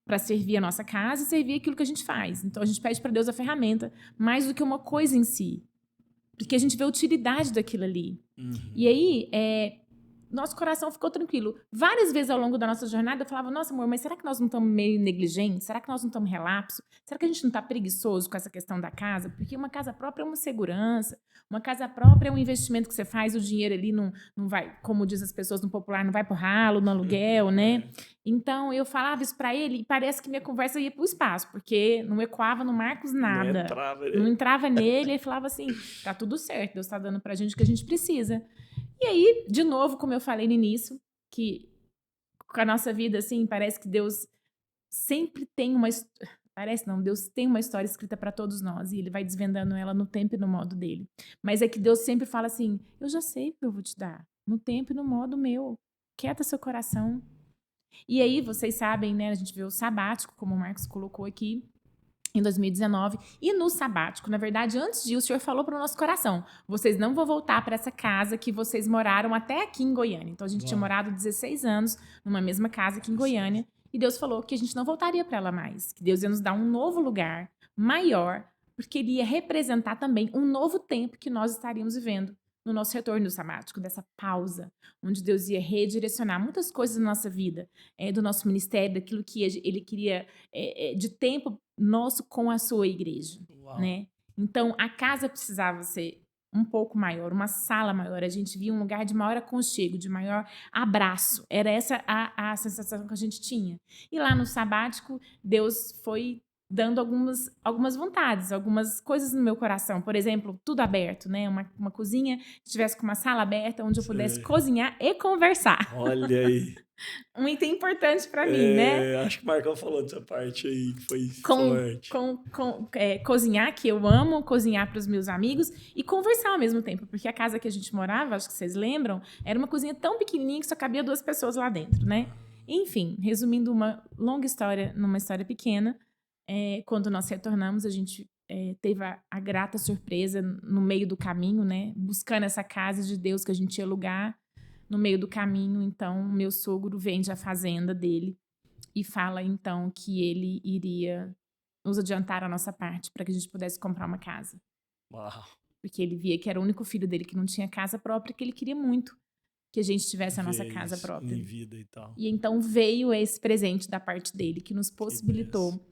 para servir a nossa casa e servir aquilo que a gente faz. Então a gente pede para Deus a ferramenta, mais do que uma coisa em si. Porque a gente vê a utilidade daquilo ali. E aí, nosso coração ficou tranquilo. Várias vezes ao longo da nossa jornada eu falava, nossa, amor, mas será que nós não estamos meio negligentes? Será que nós não estamos relapso? Será que a gente não está preguiçoso com essa questão da casa? Porque uma casa própria é uma segurança. Uma casa própria é um investimento que você faz, o dinheiro ali não vai, como diz as pessoas no popular, não vai pro ralo, no aluguel, né? Então, eu falava isso para ele e parece que minha conversa ia pro espaço, porque não ecoava no Marcos nada. Não entrava nele e falava assim, tá tudo certo, Deus está dando pra gente o que a gente precisa. E aí, de novo, como eu falei no início, que com a nossa vida, assim, parece que Deus sempre tem uma... Parece não, Deus tem uma história escrita para todos nós e Ele vai desvendando ela no tempo e no modo dele. Mas é que Deus sempre fala assim, eu já sei o que eu vou te dar, no tempo e no modo meu. Quieta seu coração. E aí, vocês sabem, né, a gente vê o sabático, como o Marcos colocou aqui, em 2019, e no sabático, na verdade, antes de ir, o Senhor falou para o nosso coração, vocês não vão voltar para essa casa que vocês moraram até aqui em Goiânia. Então, a gente tinha morado 16 anos numa mesma casa aqui em Goiânia, e Deus falou que a gente não voltaria para ela mais, que Deus ia nos dar um novo lugar, maior, porque Ele ia representar também um novo tempo que nós estaríamos vivendo no nosso retorno do sabático, dessa pausa, onde Deus ia redirecionar muitas coisas da nossa vida, do nosso ministério, daquilo que Ele queria de tempo nosso com a sua igreja, né? Então, a casa precisava ser um pouco maior, uma sala maior, a gente via um lugar de maior aconchego, de maior abraço, era essa a sensação que a gente tinha. E lá no sabático, Deus foi dando algumas vontades, algumas coisas no meu coração. Por exemplo, tudo aberto, né? Uma cozinha que estivesse com uma sala aberta onde eu pudesse cozinhar e conversar. Olha aí. Um item importante para mim, né? Acho que o Marcão falou dessa parte aí, que foi forte. Cozinhar, que eu amo, cozinhar para os meus amigos e conversar ao mesmo tempo. Porque a casa que a gente morava, acho que vocês lembram, era uma cozinha tão pequenininha que só cabia 2 pessoas lá dentro, né? Enfim, resumindo uma longa história numa história pequena, quando nós retornamos, a gente teve a grata surpresa no meio do caminho, né? Buscando essa casa de Deus que a gente ia alugar. No meio do caminho, então, meu sogro vende a fazenda dele e fala, então, que ele iria nos adiantar a nossa parte para que a gente pudesse comprar uma casa. Uau. Porque ele via que era o único filho dele que não tinha casa própria, que ele queria muito que a gente tivesse a nossa casa própria. Em vida e tal. E então veio esse presente da parte dele que nos possibilitou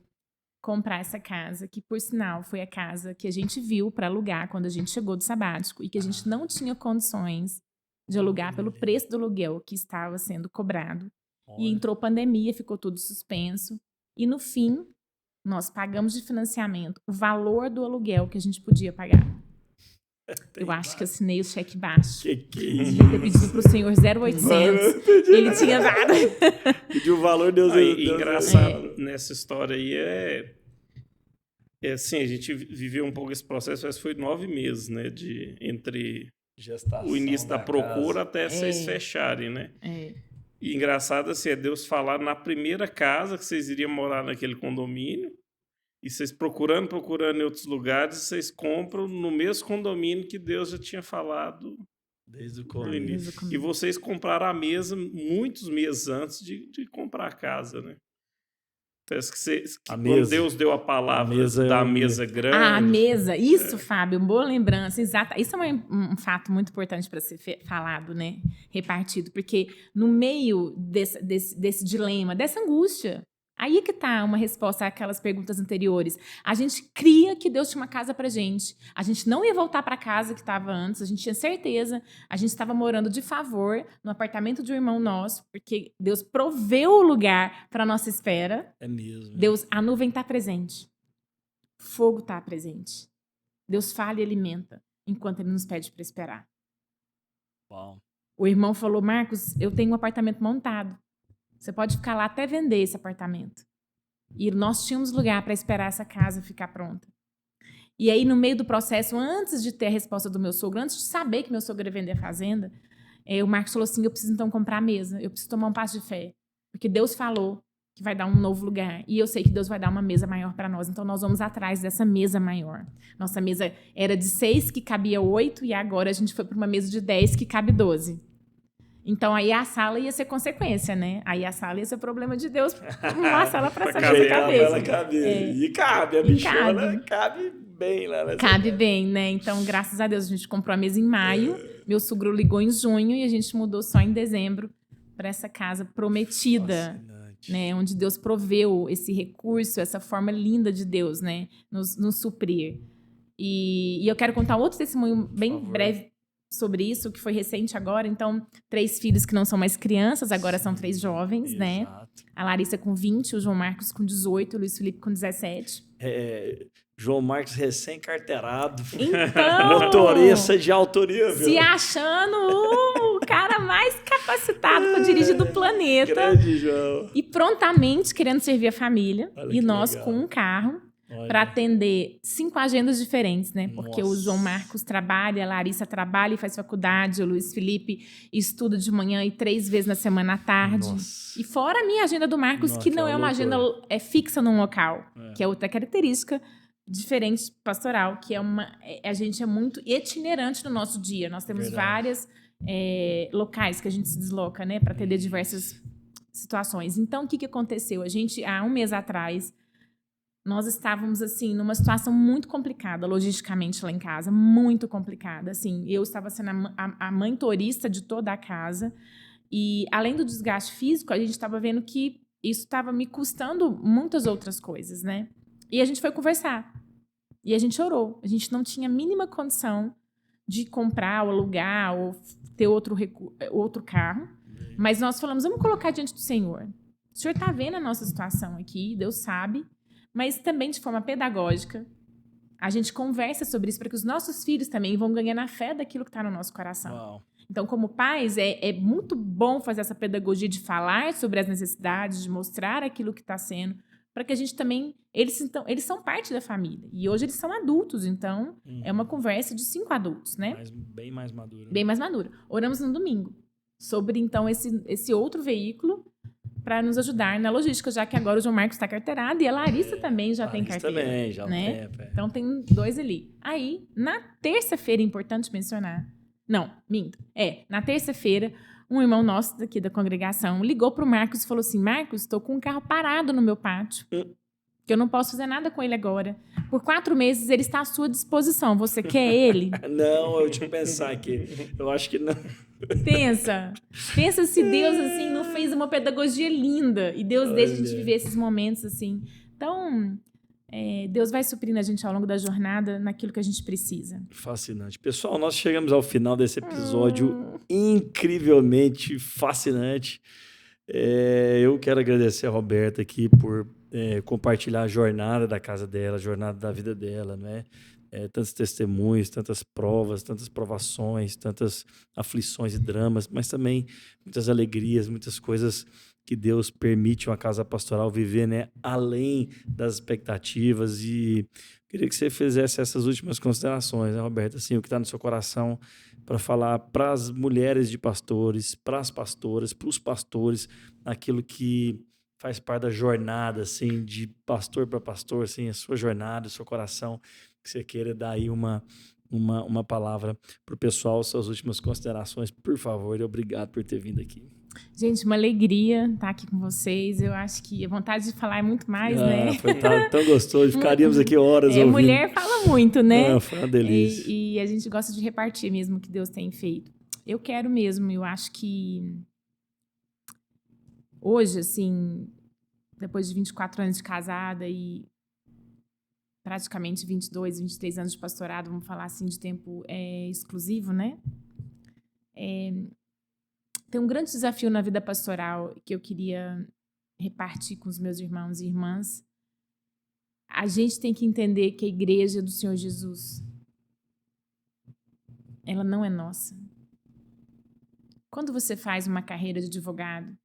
comprar essa casa, que por sinal foi a casa que a gente viu para alugar quando a gente chegou do sabático e que a gente não tinha condições de alugar pelo preço do aluguel que estava sendo cobrado. Olha. E entrou pandemia, ficou tudo suspenso. E no fim, nós pagamos de financiamento o valor do aluguel que a gente podia pagar. Eu acho que assinei o cheque baixo. Que é isso? Devia ter pedido pro senhor 0,800. Ele tinha dado. Pediu o valor, Deus... Engraçado nessa história aí assim, a gente viveu um pouco esse processo, mas foi 9 meses, né? Entre o início da procura até vocês fecharem, né? E engraçado, assim, é Deus falar na primeira casa que vocês iriam morar naquele condomínio, e vocês procurando em outros lugares, vocês compram no mesmo condomínio que Deus já tinha falado desde o começo. E vocês compraram a mesa muitos meses antes de comprar a casa, né? Parece que quando Deus deu a palavra da mesa grande... A mesa, isso, Fábio, boa lembrança, exata. Isso é um fato muito importante para ser falado, né? Repartido, porque no meio desse dilema, dessa angústia, aí é que está uma resposta àquelas perguntas anteriores. A gente cria que Deus tinha uma casa para gente. A gente não ia voltar para a casa que estava antes. A gente tinha certeza. A gente estava morando de favor no apartamento de um irmão nosso, porque Deus proveu o lugar para nossa espera. É mesmo. Deus, a nuvem está presente. Fogo está presente. Deus fala e alimenta, enquanto Ele nos pede para esperar. Uau. O irmão falou, Marcos, eu tenho um apartamento montado. Você pode ficar lá até vender esse apartamento. E nós tínhamos lugar para esperar essa casa ficar pronta. E aí, no meio do processo, antes de ter a resposta do meu sogro, antes de saber que meu sogro ia vender a fazenda, o Marcos falou assim, eu preciso então comprar a mesa, eu preciso tomar um passo de fé. Porque Deus falou que vai dar um novo lugar. E eu sei que Deus vai dar uma mesa maior para nós. Então, nós vamos atrás dessa mesa maior. Nossa mesa era de 6, que cabia 8, e agora a gente foi para uma mesa de 10, que cabe 12. Então, aí a sala ia ser consequência, né? Aí a sala ia ser problema de Deus, uma sala para essa cabeça. E cabe, a bichona cabe bem lá nessa Cabe casa. bem, né? Então, graças a Deus, a gente comprou a mesa em maio, meu sogro ligou em junho e a gente mudou só em dezembro para essa casa prometida, né? Onde Deus proveu esse recurso, essa forma linda de Deus, né? Nos suprir. E eu quero contar outro testemunho bem breve sobre isso, que foi recente agora. Então, 3 filhos que não são mais crianças, agora são 3 jovens, né? A Larissa com 20, o João Marcos com 18, o Luiz Felipe com 17. João Marcos recém-carteirado. Então, motorista de autoria, viu? Se achando o cara mais capacitado para dirigir do planeta. Grande João. E prontamente querendo servir a família. Olha e nós legal. com um carro. Para atender 5 agendas diferentes, né? Porque o João Marcos trabalha, a Larissa trabalha e faz faculdade, o Luiz Felipe estuda de manhã e 3 vezes na semana à tarde. Nossa. E fora a minha agenda do Marcos, que não é uma agenda fixa num local, que é outra característica diferente pastoral, que a gente é muito itinerante no nosso dia. Nós temos várias locais que a gente se desloca, né? Para atender diversas situações. Então, o que aconteceu? A gente, há um mês atrás, nós estávamos, assim, numa situação muito complicada, logisticamente, lá em casa. Muito complicada. Assim, eu estava sendo a mãe torista de toda a casa. E, além do desgaste físico, a gente estava vendo que isso estava me custando muitas outras coisas, né? E a gente foi conversar. E a gente orou. A gente não tinha a mínima condição de comprar ou alugar ou ter outro carro. Mas nós falamos, vamos colocar diante do Senhor. O Senhor está vendo a nossa situação aqui, Deus sabe. Mas também de forma pedagógica, a gente conversa sobre isso para que os nossos filhos também vão ganhar na fé daquilo que está no nosso coração. Uau. Então, como pais, é muito bom fazer essa pedagogia de falar sobre as necessidades, de mostrar aquilo que está sendo, para que a gente também... Eles são parte da família. E hoje eles são adultos, então é uma conversa de 5 adultos, né? Bem mais maduro. Bem mais madura. Oramos no domingo sobre, então, esse outro veículo para nos ajudar na logística, já que agora o João Marcos está carteirado e a Larissa também já tem carteira. Também, já né? tem. Então, tem 2 ali. Aí, na terça-feira, é importante mencionar... Não, minto. Na terça-feira, um irmão nosso daqui da congregação ligou para o Marcos e falou assim, Marcos, estou com um carro parado no meu pátio, que eu não posso fazer nada com ele agora. Por 4 meses, ele está à sua disposição. Você quer ele? Não, eu tinha que pensar aqui. Eu acho que não. Pensa se Deus, assim, não fez uma pedagogia linda. E Deus deixa a gente viver esses momentos, assim. Então, Deus vai suprindo a gente ao longo da jornada naquilo que a gente precisa. Fascinante. Pessoal, nós chegamos ao final desse episódio incrivelmente fascinante. Eu quero agradecer a Roberta aqui por compartilhar a jornada da casa dela, a jornada da vida dela, né? Tantos testemunhos, tantas provas, tantas provações, tantas aflições e dramas, mas também muitas alegrias, muitas coisas que Deus permite uma casa pastoral viver, né, além das expectativas. E queria que você fizesse essas últimas considerações, né, Roberta? Assim, o que está no seu coração para falar para as mulheres de pastores, para as pastoras, para os pastores, aquilo que faz parte da jornada, assim, de pastor para pastor, assim, a sua jornada, o seu coração, que você queira dar aí uma palavra para o pessoal, suas últimas considerações, por favor, e obrigado por ter vindo aqui. Gente, uma alegria estar aqui com vocês. Eu acho que a vontade de falar é muito mais, né? Foi tão gostoso, ficaríamos aqui horas ouvindo. Mulher fala muito, né? Foi uma delícia. E a gente gosta de repartir mesmo o que Deus tem feito. Eu quero mesmo, eu acho que hoje, assim, depois de 24 anos de casada e praticamente 22, 23 anos de pastorado, vamos falar assim, de tempo exclusivo, né? Tem um grande desafio na vida pastoral que eu queria repartir com os meus irmãos e irmãs. A gente tem que entender que a igreja do Senhor Jesus, ela não é nossa. Quando você faz uma carreira de advogado,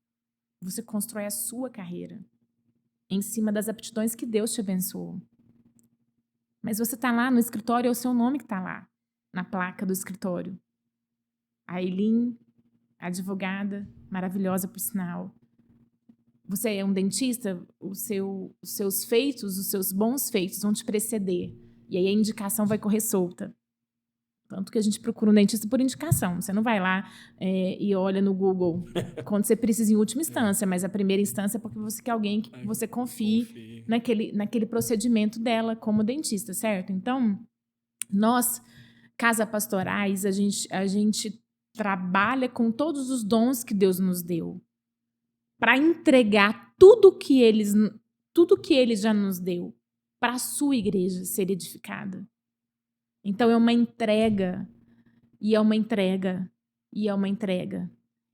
você constrói a sua carreira em cima das aptidões que Deus te abençoou. Mas você está lá no escritório, é o seu nome que está lá, na placa do escritório. A Eileen, advogada, maravilhosa por sinal. Você é um dentista, os seus feitos, os seus bons feitos vão te preceder. E aí a indicação vai correr solta. Tanto que a gente procura um dentista por indicação. Você não vai lá e olha no Google quando você precisa em última instância, mas a primeira instância é porque você quer alguém que você confie naquele procedimento dela como dentista, certo? Então, nós, casa pastorais, a gente trabalha com todos os dons que Deus nos deu para entregar tudo que Ele já nos deu para a sua igreja ser edificada. Então, é uma entrega, e é uma entrega, e é uma entrega.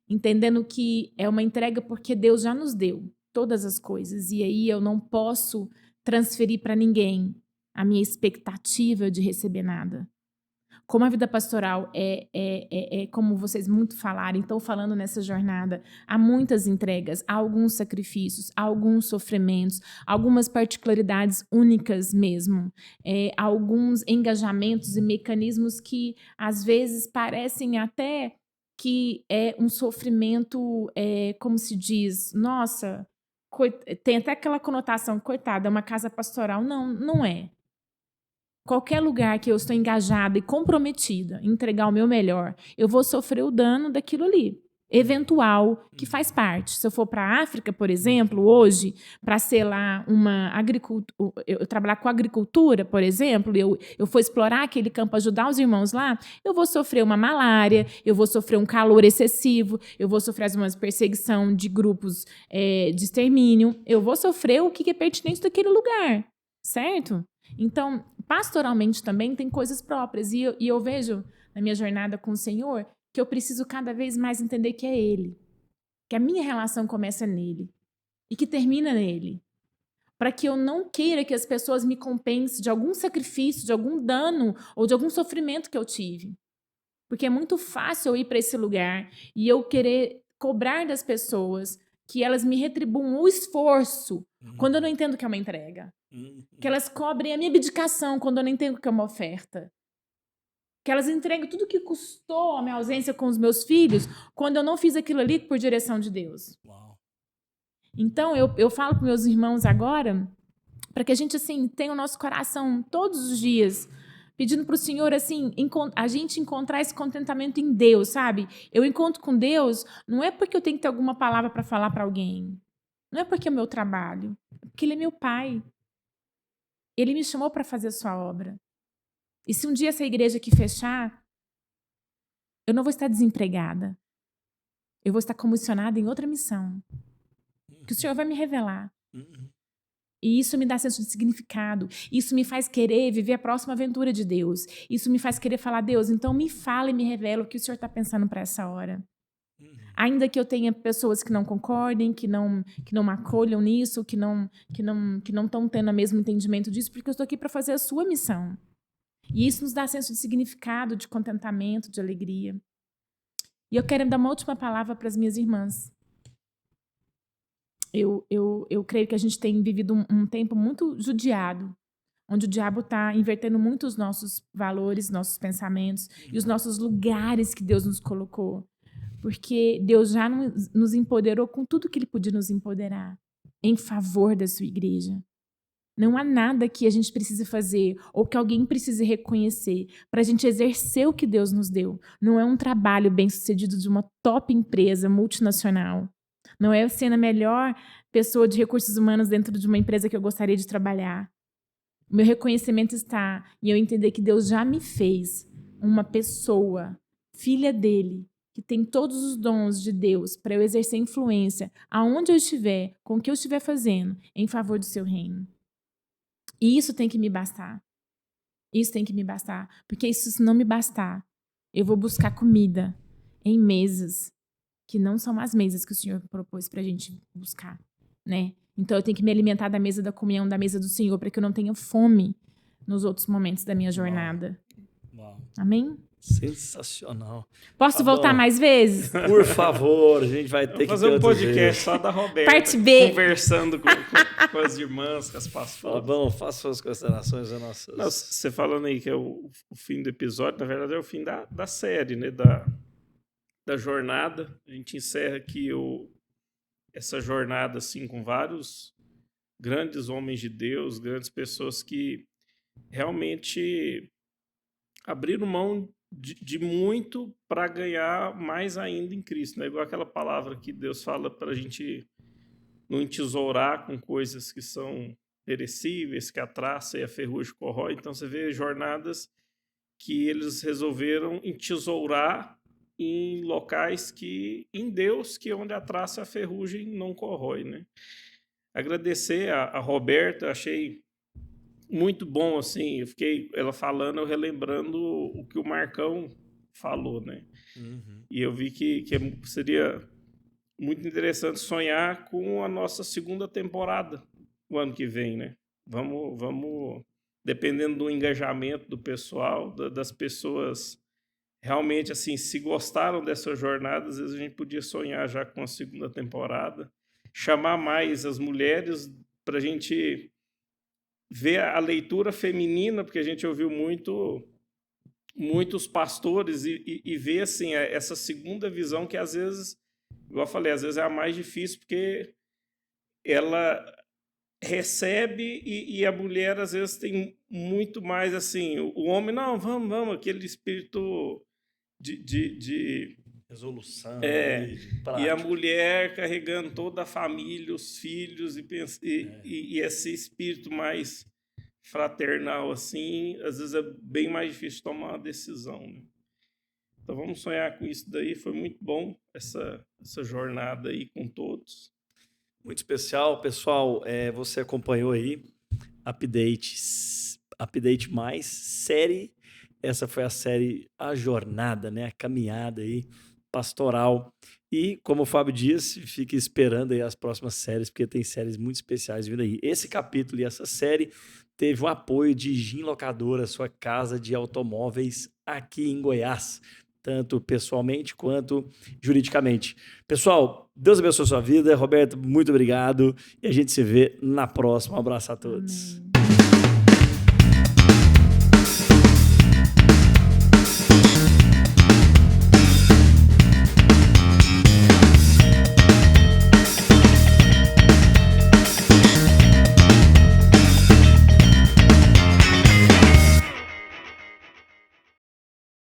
Entendendo que é uma entrega porque Deus já nos deu todas as coisas. E aí eu não posso transferir para ninguém a minha expectativa de receber nada. Como a vida pastoral é como vocês muito falaram, então falando nessa jornada, há muitas entregas, há alguns sacrifícios, há alguns sofrimentos, algumas particularidades únicas mesmo, alguns engajamentos e mecanismos que às vezes parecem até que é um sofrimento, como se diz, nossa, tem até aquela conotação, coitada, é uma casa pastoral. Não, não é. Qualquer lugar que eu estou engajada e comprometida em entregar o meu melhor, eu vou sofrer o dano daquilo ali, eventual, que faz parte. Se eu for para a África, por exemplo, hoje, para ser lá uma agricultura, eu trabalhar com agricultura, por exemplo, eu for explorar aquele campo, ajudar os irmãos lá, eu vou sofrer uma malária, eu vou sofrer um calor excessivo, eu vou sofrer uma perseguição de grupos de extermínio, eu vou sofrer o que é pertinente daquele lugar, certo? Então, pastoralmente também tem coisas próprias. E eu vejo na minha jornada com o Senhor que eu preciso cada vez mais entender que é Ele. Que a minha relação começa nele e que termina nele. Para que eu não queira que as pessoas me compensem de algum sacrifício, de algum dano ou de algum sofrimento que eu tive. Porque é muito fácil eu ir para esse lugar e eu querer cobrar das pessoas que elas me retribuam o esforço quando eu não entendo que é uma entrega. Que elas cobrem a minha abdicação quando eu não entendo que é uma oferta. Que elas entreguem tudo que custou a minha ausência com os meus filhos quando eu não fiz aquilo ali por direção de Deus. Uau. Então, eu falo para meus irmãos agora para que a gente assim, tenha o nosso coração todos os dias pedindo para o Senhor assim, a gente encontrar esse contentamento em Deus, sabe? Eu encontro com Deus não é porque eu tenho que ter alguma palavra para falar para alguém. Não é porque é o meu trabalho. É porque Ele é meu Pai. Ele me chamou para fazer a sua obra. E se um dia essa igreja aqui fechar, eu não vou estar desempregada. Eu vou estar comissionada em outra missão. Que o Senhor vai me revelar. E isso me dá senso de significado. Isso me faz querer viver a próxima aventura de Deus. Isso me faz querer falar, Deus, então me fala e me revela o que o Senhor está pensando para essa hora. Ainda que eu tenha pessoas que não concordem, que não me acolham nisso, que não estão tendo o mesmo entendimento disso, porque eu estou aqui para fazer a sua missão. E isso nos dá senso de significado, de contentamento, de alegria. E eu quero dar uma última palavra para as minhas irmãs. eu creio que a gente tem vivido um tempo muito judiado, onde o diabo está invertendo muito os nossos valores, nossos pensamentos e os nossos lugares que Deus nos colocou. Porque Deus já nos empoderou com tudo que Ele podia nos empoderar em favor da sua igreja. Não há nada que a gente precise fazer ou que alguém precise reconhecer para a gente exercer o que Deus nos deu. Não é um trabalho bem-sucedido de uma top empresa multinacional. Não é sendo a melhor pessoa de recursos humanos dentro de uma empresa que eu gostaria de trabalhar. O meu reconhecimento está em eu entender que Deus já me fez uma pessoa, filha dele, que tem todos os dons de Deus para eu exercer influência aonde eu estiver, com o que eu estiver fazendo, em favor do seu reino. E isso tem que me bastar. Isso tem que me bastar. Porque se não me bastar, eu vou buscar comida em mesas que não são as mesas que o Senhor propôs para a gente buscar, né? Então eu tenho que me alimentar da mesa da comunhão, da mesa do Senhor, para que eu não tenha fome nos outros momentos da minha jornada. Uau. Amém? Sensacional. Posso voltar mais vezes? Por favor, a gente vai ter que fazer um podcast só da Roberta. Parte B. Conversando com as irmãs, com as pastoras. Bom, faça suas considerações. Nossas... Não, você falando aí que é o fim do episódio, na verdade é o fim da série, né? Da jornada. A gente encerra aqui essa jornada assim, com vários grandes homens de Deus, grandes pessoas que realmente abriram mão de muito para ganhar mais ainda em Cristo, né? Igual aquela palavra que Deus fala para a gente não entesourar com coisas que são perecíveis, que a traça e a ferrugem corrói. Então você vê jornadas que eles resolveram entesourar em locais em Deus, que é onde a traça e a ferrugem não corrói, né? Agradecer a Roberta, achei muito bom, assim, ela falando, eu relembrando o que o Marcão falou, né? Uhum. E eu vi que seria muito interessante sonhar com a nossa segunda temporada o ano que vem, né? Vamos dependendo do engajamento do pessoal, das pessoas realmente, assim, se gostaram dessa jornada, às vezes a gente podia sonhar já com a segunda temporada, chamar mais as mulheres para a gente ver a leitura feminina, porque a gente ouviu muitos pastores e ver assim, essa segunda visão que às vezes, igual eu falei, às vezes é a mais difícil, porque ela recebe e a mulher às vezes tem muito mais assim, o homem, não, vamos, aquele espírito de resolução. E a mulher carregando toda a família, os filhos e esse espírito mais fraternal assim, às vezes é bem mais difícil tomar uma decisão, né? Então vamos sonhar com isso daí. Foi muito bom essa jornada aí com todos. Muito especial, pessoal. Você acompanhou aí Update Mais série. Essa foi a série A Jornada, né? A caminhada aí pastoral. E, como o Fábio disse, fique esperando aí as próximas séries, porque tem séries muito especiais vindo aí. Esse capítulo e essa série teve o apoio de Gin Locadora, sua casa de automóveis aqui em Goiás, tanto pessoalmente quanto juridicamente. Pessoal, Deus abençoe a sua vida. Roberto, muito obrigado. E a gente se vê na próxima. Um abraço a todos. Amém.